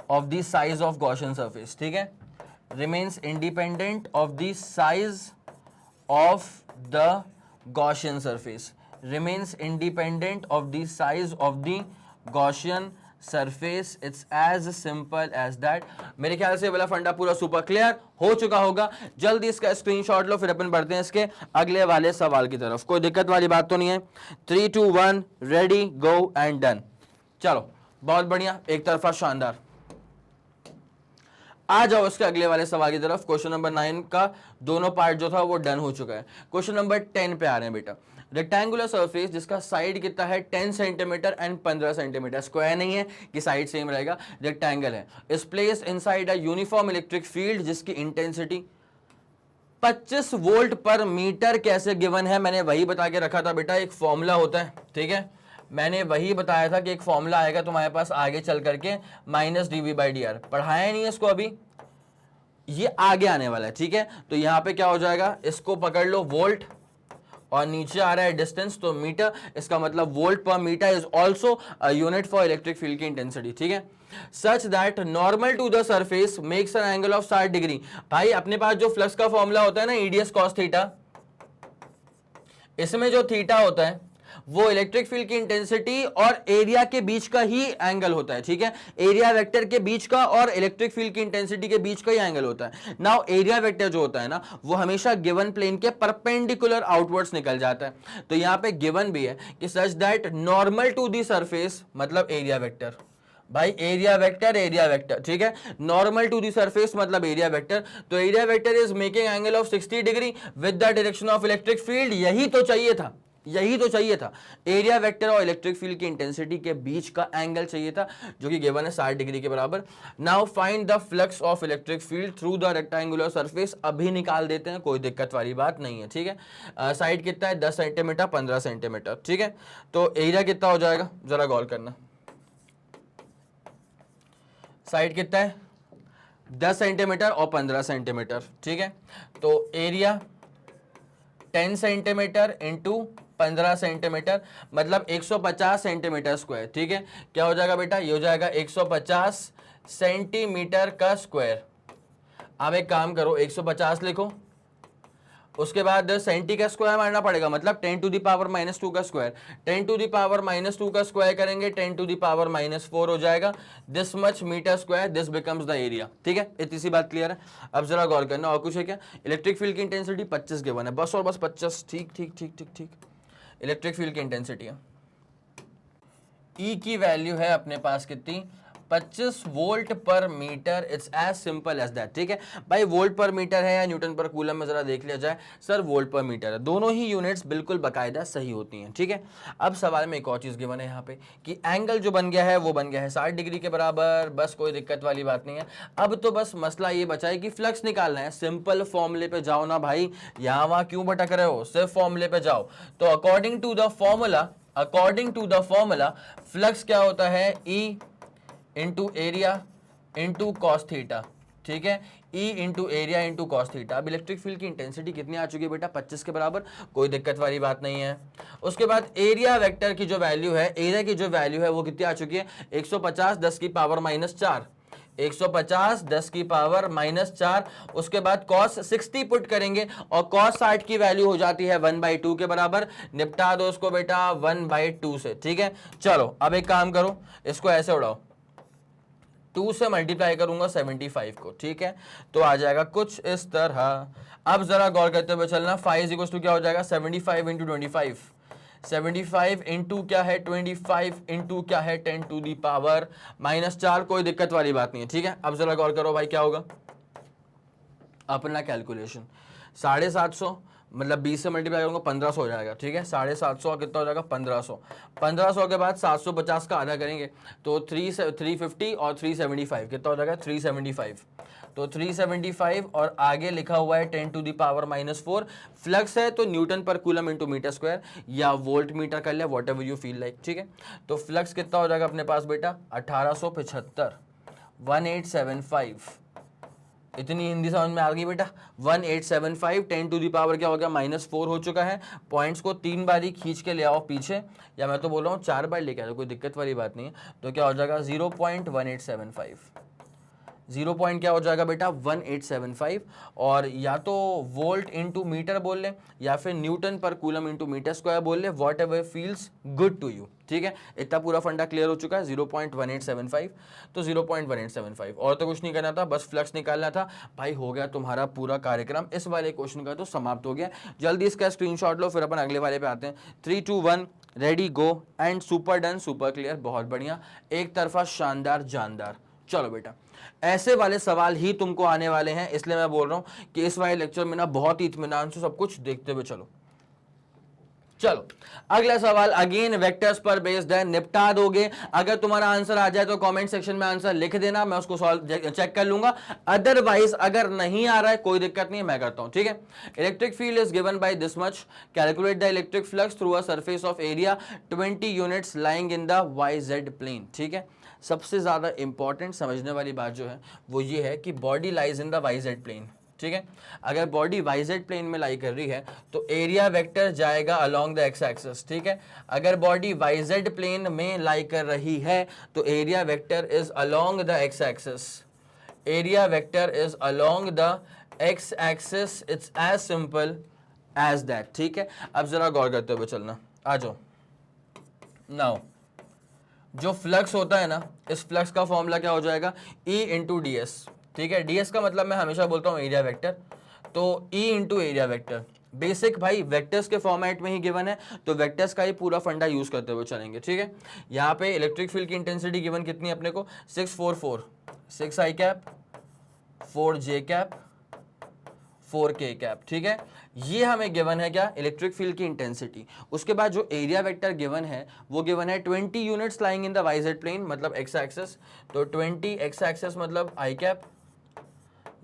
of the size of Gaussian surface, ठीक है, remains independent of the size of the Gaussian surface, remains independent of the size of the Gaussian surface। It's as simple as that। मेरे ख्याल से वाला फंडा पूरा सुपर क्लियर हो चुका होगा। जल्दी इसका स्क्रीनशॉट लो, फिर अपन बढ़ते हैं इसके अगले वाले सवाल की तरफ। कोई दिक्कत वाली बात तो नहीं है। 3 2 1 रेडी गो एंड डन। चलो बहुत बढ़िया, एक तरफा शानदार। आ जाओ इसके अगले वाले सवाल की तरफ। क्वेश्चन नंबर 9 का दोनों पार्ट जो था वो डन हो चुका है। क्वेश्चन नंबर 10 पे आ रहे हैं बेटा। रेक्टेंगुलर सरफेस जिसका साइड कितना है 10 सेंटीमीटर एंड 15 सेंटीमीटर, स्क्वायर नहीं है कि साइड सेम रहेगा, रेक्टेंगल है, is place inside a uniform electric field जिसकी इंटेंसिटी 25 वोल्ट पर मीटर कैसे गिवन है। मैंने वही बता के रखा था बेटा, एक फॉर्मूला होता है, ठीक है, मैंने वही बताया था कि एक फॉर्मूला आएगा तुम्हारे पास आगे चल करके -dv/dr। पढ़ाया नहीं है इसको अभी, ये आगे आने वाला है, ठीक है। तो यहां पे क्या हो जाएगा, इसको पकड़ लो वोल्ट और नीचे आ रहा है डिस्टेंस तो मीटर, इसका मतलब वोल्ट पर metre is also unit for electric field की इंटेंसिटी, ठीक है। Such that normal to the surface makes an angle of 60 degree. भाई अपने पास जो फ्लक्स का फॉर्मूला होता है ना ईडीएस कॉस थीटा, इसमें जो थीटा होता है वो इलेक्ट्रिक फील्ड की इंटेंसिटी और एरिया के बीच का ही एंगल होता है, ठीक है। एरिया वेक्टर के बीच का और इलेक्ट्रिक फील्ड की इंटेंसिटी के बीच का ही एंगल होता है। नाउ एरिया वेक्टर जो होता है ना वो हमेशा गिवन प्लेन के परपेंडिकुलर आउटवर्ड्स निकल जाता है। तो यहां पे गिवन भी है कि such that normal to the surface मतलब एरिया वेक्टर, भाई एरिया वेक्टर, ठीक है, नॉर्मल टू दी सरफेस मतलब एरिया वेक्टर। तो area vector is making angle of 60 degree with the direction of electric field. यही तो चाहिए था, एरिया वेक्टर और इलेक्ट्रिक फील्ड की इंटेंसिटी के बीच का एंगल चाहिए था, जो कि गिवन है 60 डिग्री के बराबर। Now find the flux of electric field through the rectangular surface. अभी निकाल देते हैं, कोई दिक्कत वाली बात नहीं है, ठीक है। साइड कितना है 10 सेंटीमीटर 15 सेंटीमीटर, ठीक है। तो एरिया कितना हो जाएगा जरा गौर करना, साइड कितना है 10 सेंटीमीटर और 15 सेंटीमीटर, ठीक है। तो एरिया 10 सेंटीमीटर इंटू 15 सेंटीमीटर मतलब 150 सेंटीमीटर स्क्वायर, ठीक है। क्या हो जाएगा बेटा, ये हो जाएगा 150 सेंटीमीटर का स्क्वायर। अब एक काम करो 150 लिखो, उसके बाद सेंटी का स्क्वायर मारना पड़ेगा, मतलब 10 टू द पावर -2 का स्क्वायर। 10 टू द पावर -2 का स्क्वायर करेंगे 10 टू द पावर -4 हो जाएगा। This much metre square, this becomes the area, ठीक है। इतनी सी बात क्लियर है। अब जरा गौर करना, और कुछ है क्या। इलेक्ट्रिक फील्ड की इंटेंसिटी 25 गिवन है, बस और बस 25, ठीक। इलेक्ट्रिक फील्ड की इंटेंसिटी है, ई की वैल्यू है अपने पास कितनी 25 वोल्ट पर metre. It's as simple as that, ठीक है भाई। वोल्ट पर मीटर है या न्यूटन पर कूलम में जरा देख लिया जाए, सर वोल्ट पर मीटर है, दोनों ही यूनिट्स बिल्कुल बाकायदा सही होती हैं, ठीक है। अब सवाल में एक और चीज गिवन है यहाँ पे कि एंगल जो बन गया है वो बन गया है 60 डिग्री के बराबर, बस कोई दिक्कत वाली बात नहीं है। अब तो बस मसला ये बचा है कि फ्लक्स निकालना है। सिंपल फॉर्मूले पे जाओ ना भाई, यहाँ वहां क्यों भटक रहे हो, सिर्फ फॉर्मूले पे जाओ। तो according to the formula flux क्या होता है, E into area into cos theta, ठीक है। E into area into cos theta. अब इलेक्ट्रिक फील्ड की इंटेंसिटी कितनी आ चुकी है बेटा, 25 के बराबर, कोई दिक्कत वाली बात नहीं है। उसके बाद एरिया वेक्टर की जो वैल्यू है, एरिया की जो वैल्यू है वो कितनी आ चुकी है, 150 10 की पावर -4, 150 10 की पावर -4। उसके बाद cos 60 पुट करेंगे और cos 60 की वैल्यू हो जाती है 1/2 के बराबर। निपटा दो उसको बेटा 1/2 से, ठीक है। चलो अब एक काम करो, इसको ऐसे उड़ाओ, 2 से मल्टीप्लाई करूंगा 75 को, ठीक है, तो आ जाएगा कुछ इस तरह। अब जरा गौर करते हुए चलना, फाइव इक्वल टू क्या हो जाएगा, 75 इंटू 25, 75 इंटू क्या है 25 इंटू क्या है 10 टू दी पावर -4, कोई दिक्कत वाली बात नहीं है, ठीक है। अब जरा गौर करो भाई क्या होगा अपना कैलकुलेशन, 750 मतलब 20 से मल्टीप्लाई करूंगा 1500 हो जाएगा, ठीक है। 750 कितना हो जाएगा 1500, 1500 के बाद 750 का आधा करेंगे तो 350 और 375 कितना हो जाएगा 375, तो 375 और आगे लिखा हुआ है 10 टू दी पावर -4। फ्लक्स है तो न्यूटन पर कूलम इंटू मीटर स्क्वायर या वोल्ट मीटर कर लिया, what ever you feel like, ठीक है। तो फ्लक्स कितना हो जाएगा अपने पास बेटा 1875, 1875, इतनी हिंदी समझ में आ गई बेटा, 1875, 10 टू दी पावर क्या हो गया -4 हो चुका है। पॉइंट्स को 3 बारी खींच के ले आओ पीछे, या मैं तो बोल रहा हूँ 4 बार लेके आओ, कोई दिक्कत वाली बात नहीं है। तो क्या हो जाएगा 0.1875, 0 पॉइंट क्या हो जाएगा बेटा 1875, और या तो वोल्ट इंटू मीटर बोल ले या फिर न्यूटन पर कूलम इंटू मीटर स्क्वायर बोल ले, whatever feels good to you, ठीक है। इतना पूरा फंडा क्लियर हो चुका है, 0.1875, तो 0.1875 और तो कुछ नहीं करना था, बस फ्लक्स निकालना था भाई। हो गया तुम्हारा पूरा कार्यक्रम, इस वाले क्वेश्चन का तो समाप्त हो गया। जल्दी इसका स्क्रीनशॉट लो, फिर अपन अगले वाले पे आते हैं। 3 2 1 ready go and super done, super clear, बहुत बढ़िया, एक तरफा शानदार जानदार। चलो बेटा ऐसे वाले सवाल ही तुमको आने वाले हैं, इसलिए मैं बोल रहा हूं कि इस वाले लेक्चर में ना बहुत ही इत्मीनान से सब कुछ देखते हुए चलो। चलो अगला सवाल अगेन वेक्टर्स पर बेस्ड है, निपटा दोगे। अगर तुम्हारा आंसर आ जाए तो कमेंट सेक्शन में आंसर लिख देना, मैं उसको सॉल्व चेक कर लूंगा। अदरवाइज अगर नहीं आ रहा है कोई दिक्कत नहीं है, मैं करता हूं, ठीक है। Electric field is given by this much, calculate the electric flux through a surface of area 20 units lying in the YZ plane, ठीक है। सबसे ज्यादा इंपॉर्टेंट समझने वाली बात जो है वो ये है कि body lies in the YZ plane, ठीक है। अगर बॉडी YZ प्लेन में लाई कर रही है तो एरिया वेक्टर जाएगा अलोंग द एक्स एक्सिस, ठीक है। अगर बॉडी YZ प्लेन में लाई कर रही है तो area vector is along the x axis, area vector is along the x axis, it's as simple as that, ठीक है। अब जरा गौर करते हुए चलना, आ जाओ। नाउ जो फ्लक्स होता है ना, इस फ्लक्स का फॉर्मूला क्या हो जाएगा, E इंटू डी एस, ठीक है। ds का मतलब मैं हमेशा बोलता हूँ एरिया वेक्टर, तो E into area vector. Basic भाई वेक्टर्स के फॉर्मेट में ही गिवन है, तो वेक्टर्स का ही पूरा फंडा यूज करते हुए चलेंगे, ठीक है। यहाँ पे इलेक्ट्रिक फील्ड की इंटेंसिटी गिवन कितनी है अपने को, 644, 6 i cap, 4 j cap, 4 k cap, ठीक है। ये हमें गिवन है क्या, इलेक्ट्रिक फील्ड की इंटेंसिटी। उसके बाद जो एरिया वेक्टर गिवन है वो गिवन है 20 units lying in the YZ plane, मतलब एक्स एक्सिस, तो 20 एक्स एक्सिस मतलब i कैप,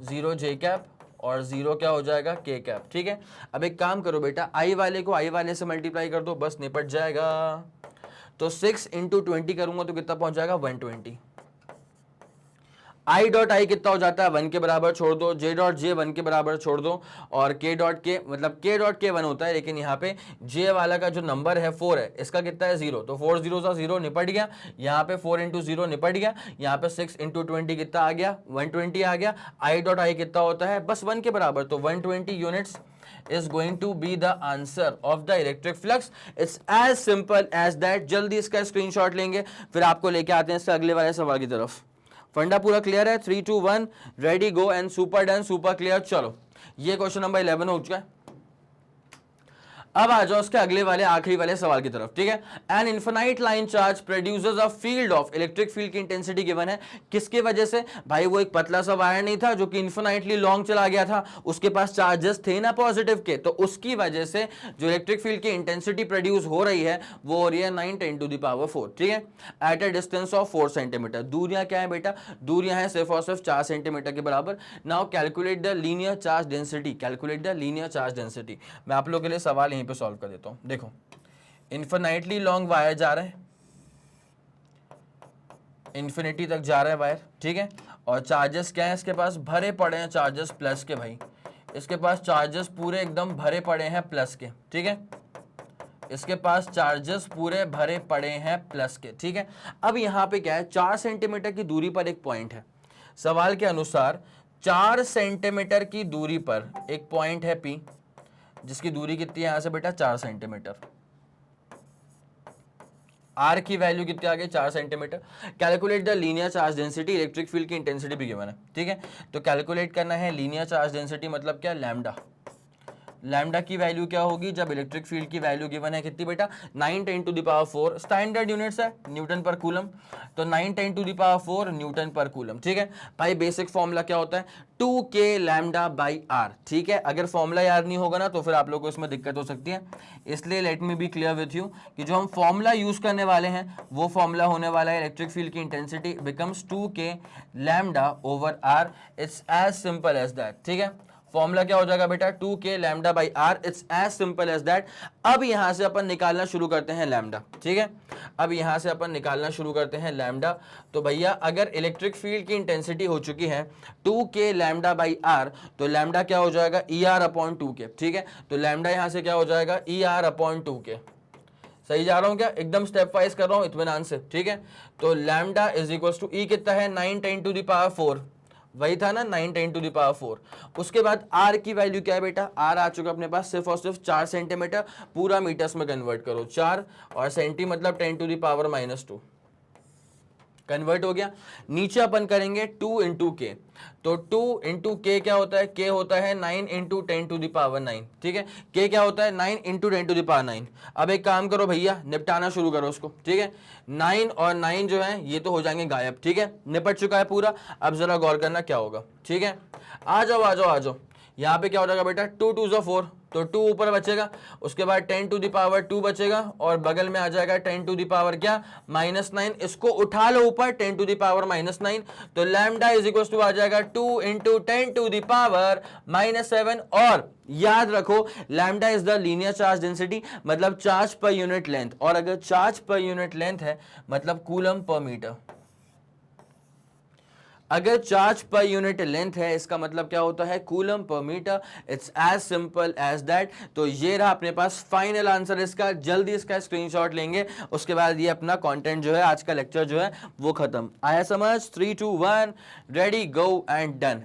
0 j कैप और 0 क्या हो जाएगा k कैप, ठीक है। अब एक काम करो बेटा, i वाले को i वाले से मल्टीप्लाई कर दो, बस निपट जाएगा। तो 6 इंटू 20 करूंगा तो कितना पहुंच जाएगा 120। i डॉट आई कितना हो जाता है 1 के बराबर छोड़ दो, j डॉट जे 1 के बराबर छोड़ दो, और k डॉट के मतलब k डॉट के 1 होता है, लेकिन यहाँ पे j वाला का जो नंबर है 4 है, इसका कितना है 0, तो 4 0 सा 0 निपट गया। यहाँ पे 4 इंटू 0 निपट गया। यहाँ पे 6 इंटू 20 कितना आ गया 120 आ गया। i डॉट आई कितना होता है बस 1 के बराबर, तो 120 units is going to be the answer of the electric flux. It's as simple as that. जल्दी इसका स्क्रीनशॉट लेंगे, फिर आपको लेके आते हैं इससे अगले वाले सवाल की तरफ। फंडा पूरा क्लियर है, 3 2 1 ready go and super done, super clear. चलो ये क्वेश्चन नंबर 11 हो चुका है। अब आ जाओ उसके अगले वाले आखिरी वाले सवाल की तरफ, ठीक है। An infinite line charge produces a field of, electric field की इंटेंसिटी गिवन है, किसके वजह से भाई, वो एक पतला सा वायर नहीं था जो कि इन्फिनाइटली लॉन्ग चला गया था, उसके पास चार्जेस थे ना पॉजिटिव के, तो उसकी वजह से जो इलेक्ट्रिक फील्ड की इंटेंसिटी प्रोड्यूस हो रही है वो हो रही है 9 10 टू द पावर 4, ठीक है, at a distance of 4 centimetre. दूरियां क्या है बेटा, दूरियां हैं सिर्फ और सिर्फ 4 सेंटीमीटर के बराबर। Now calculate the linear charge density, calculate the linear charge density. मैं आप लोगों के लिए सवाल पे सॉल्व कर देता हूं। देखो इन्फिनाइटली लॉन्ग वायर जा रहे हैं, इंफिनिटी तक जा रहा है वायर, ठीक है, और चार्जेस क्या है इसके पास, भरे पड़े हैं चार्जेस प्लस के भाई, इसके पास चार्जेस पूरे एकदम भरे पड़े हैं प्लस के, ठीक है, इसके पास चार्जेस पूरे भरे पड़े हैं प्लस के, ठीक है। अब यहां पे क्या है, 4 सेंटीमीटर की दूरी पर एक पॉइंट है, सवाल के अनुसार 4 सेंटीमीटर की दूरी पर एक पॉइंट है P, जिसकी दूरी कितनी है यहां से बेटा 4 सेंटीमीटर, आर की वैल्यू कितनी आ गई 4 centimetre. Calculate the linear charge density, electric field की इंटेंसिटी भी गिवन है, ठीक है। तो कैलकुलेट करना है लीनियर चार्ज डेंसिटी मतलब क्या, लैम्डा, लैम्डा की वैल्यू क्या होगी जब इलेक्ट्रिक फील्ड की वैल्यू गिवन है कितनी बेटा 9 × 10⁴, स्टैंडर्ड यूनिट्स है न्यूटन पर कूलम, तो 9 × 10⁴ न्यूटन पर कूलम, ठीक है भाई। बेसिक फॉर्मूला क्या होता है 2k λ/r, ठीक है। अगर फॉर्मूला याद नहीं होगा ना तो फिर आप लोगों को इसमें दिक्कत हो सकती है, इसलिए let me be clear with you कि जो हम फॉर्मूला यूज करने वाले हैं वो फॉर्मूला होने वाला है इलेक्ट्रिक फील्ड की intensity becomes 2k λ/r, it's as simple as that, ठीक है। फॉर्मूला क्या हो जाएगा बेटा 2k λ/r, it's as simple as that. अब यहां से अपन निकालना शुरू करते हैं लैम्डा, ठीक है। अब यहां से अपन निकालना शुरू करते हैं लैम्डा। तो भैया अगर इलेक्ट्रिक फील्ड की इंटेंसिटी हो चुकी है 2k λ/r, तो लैम्डा क्या हो जाएगा ER/2k, ठीक है। तो लैम्डा यहां से क्या हो जाएगा ER/2k। सही जा रहा हूं क्या, एकदम स्टेप वाइज कर रहा हूं इत्मीनान से, ठीक है। तो लैम्डा इज इक्वल टू ई कितना है 9 × 10⁴, वही था ना 9 × 10⁴। उसके बाद आर की वैल्यू क्या है बेटा, आर आ चुका अपने पास सिर्फ और सिर्फ 4 सेंटीमीटर, पूरा मीटर्स में कन्वर्ट करो 4 और सेंटी मतलब 10⁻⁻², कन्वर्ट हो गया। नीचे अपन करेंगे 2 × k, तो 2 × k क्या होता है, k होता है 9 × 10⁹, ठीक है। k क्या होता है 9 × 10⁹। अब एक काम करो भैया निपटाना शुरू करो उसको, ठीक है। 9 और 9 जो है ये तो हो जाएंगे गायब, ठीक है, निपट चुका है पूरा। अब जरा गौर करना क्या होगा, ठीक है। आ जाओ आ जाओ आ जाओ, यहाँ पे क्या हो जाएगा बेटा 2 × 2 = 4, तो 2 ऊपर बचेगा, उसके बाद 10⁻² बचेगा और बगल में आ जाएगा 10⁻ क्या -9, इसको उठा लो ऊपर 10⁻⁻9, तो लैम्डा इज इक्वल टू आ जाएगा 2 × 10⁻⁻7। और याद रखो lambda is the linear charge density, मतलब चार्ज पर यूनिट लेंथ, और अगर चार्ज पर यूनिट लेंथ है मतलब कूलम पर मीटर। अगर चार्ज पर यूनिट लेंथ है इसका मतलब क्या होता है कूलम पर metre, it's as simple as that. तो ये रहा अपने पास फाइनल आंसर इसका, जल्दी इसका स्क्रीनशॉट लेंगे, उसके बाद ये अपना कंटेंट जो है आज का लेक्चर जो है वो खत्म। आया समझ, 3 2 1 रेडी गो एंड डन।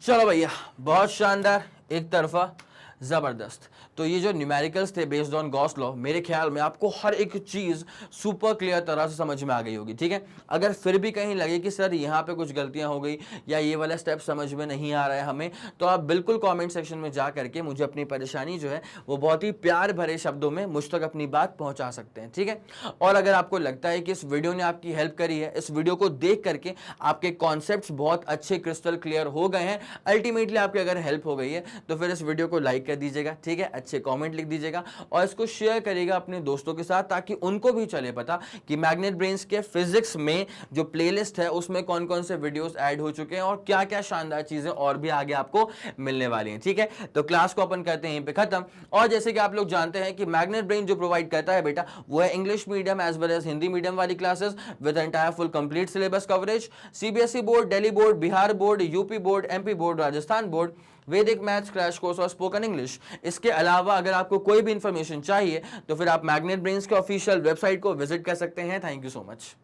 चलो भैया बहुत शानदार, एक तरफा जबरदस्त। तो ये जो न्यूमेरिकल्स थे बेस्ड ऑन गॉस लॉ, मेरे ख्याल में आपको हर एक चीज सुपर क्लियर तरह से समझ में आ गई होगी, ठीक है। अगर फिर भी कहीं लगे कि सर यहाँ पे कुछ गलतियां हो गई या ये वाला स्टेप समझ में नहीं आ रहा है हमें, तो आप बिल्कुल कमेंट सेक्शन में जा करके मुझे अपनी परेशानी जो है वो बहुत ही प्यार भरे शब्दों में मुझ तक अपनी बात पहुंचा सकते हैं, ठीक है। और अगर आपको लगता है कि इस वीडियो ने आपकी हेल्प करी है, इस वीडियो को देख करके आपके कॉन्सेप्ट्स बहुत अच्छे क्रिस्टल क्लियर हो गए हैं, अल्टीमेटली आपकी अगर हेल्प हो गई है तो फिर इस वीडियो को लाइक कर दीजिएगा, ठीक है, अच्छे कमेंट लिख दीजिएगा और इसको शेयर करिएगा अपने दोस्तों के साथ, ताकि उनको भी चले पता कि मैग्नेट ब्रेन्स के फिजिक्स में जो प्लेलिस्ट है उसमें कौन कौन से वीडियोस ऐड हो चुके हैं और क्या क्या शानदार चीजें और भी आगे आपको मिलने वाली हैं, ठीक है। तो क्लास को अपन करते हैं यहीं पे खत्म। और जैसे कि आप लोग जानते हैं कि मैग्नेट ब्रेन जो प्रोवाइड करता है बेटा वो है English medium as well as Hindi medium वाली classes with entire full complete syllabus coverage, CBSE board, Delhi board, Bihar board, UP board, MP board, Rajasthan board, वैदिक मैथ्स क्रैश कोर्स और स्पोकन इंग्लिश। इसके अलावा अगर आपको कोई भी इंफॉर्मेशन चाहिए तो फिर आप मैग्नेट ब्रेन्स के ऑफिशियल वेबसाइट को विजिट कर सकते हैं। Thank you so much.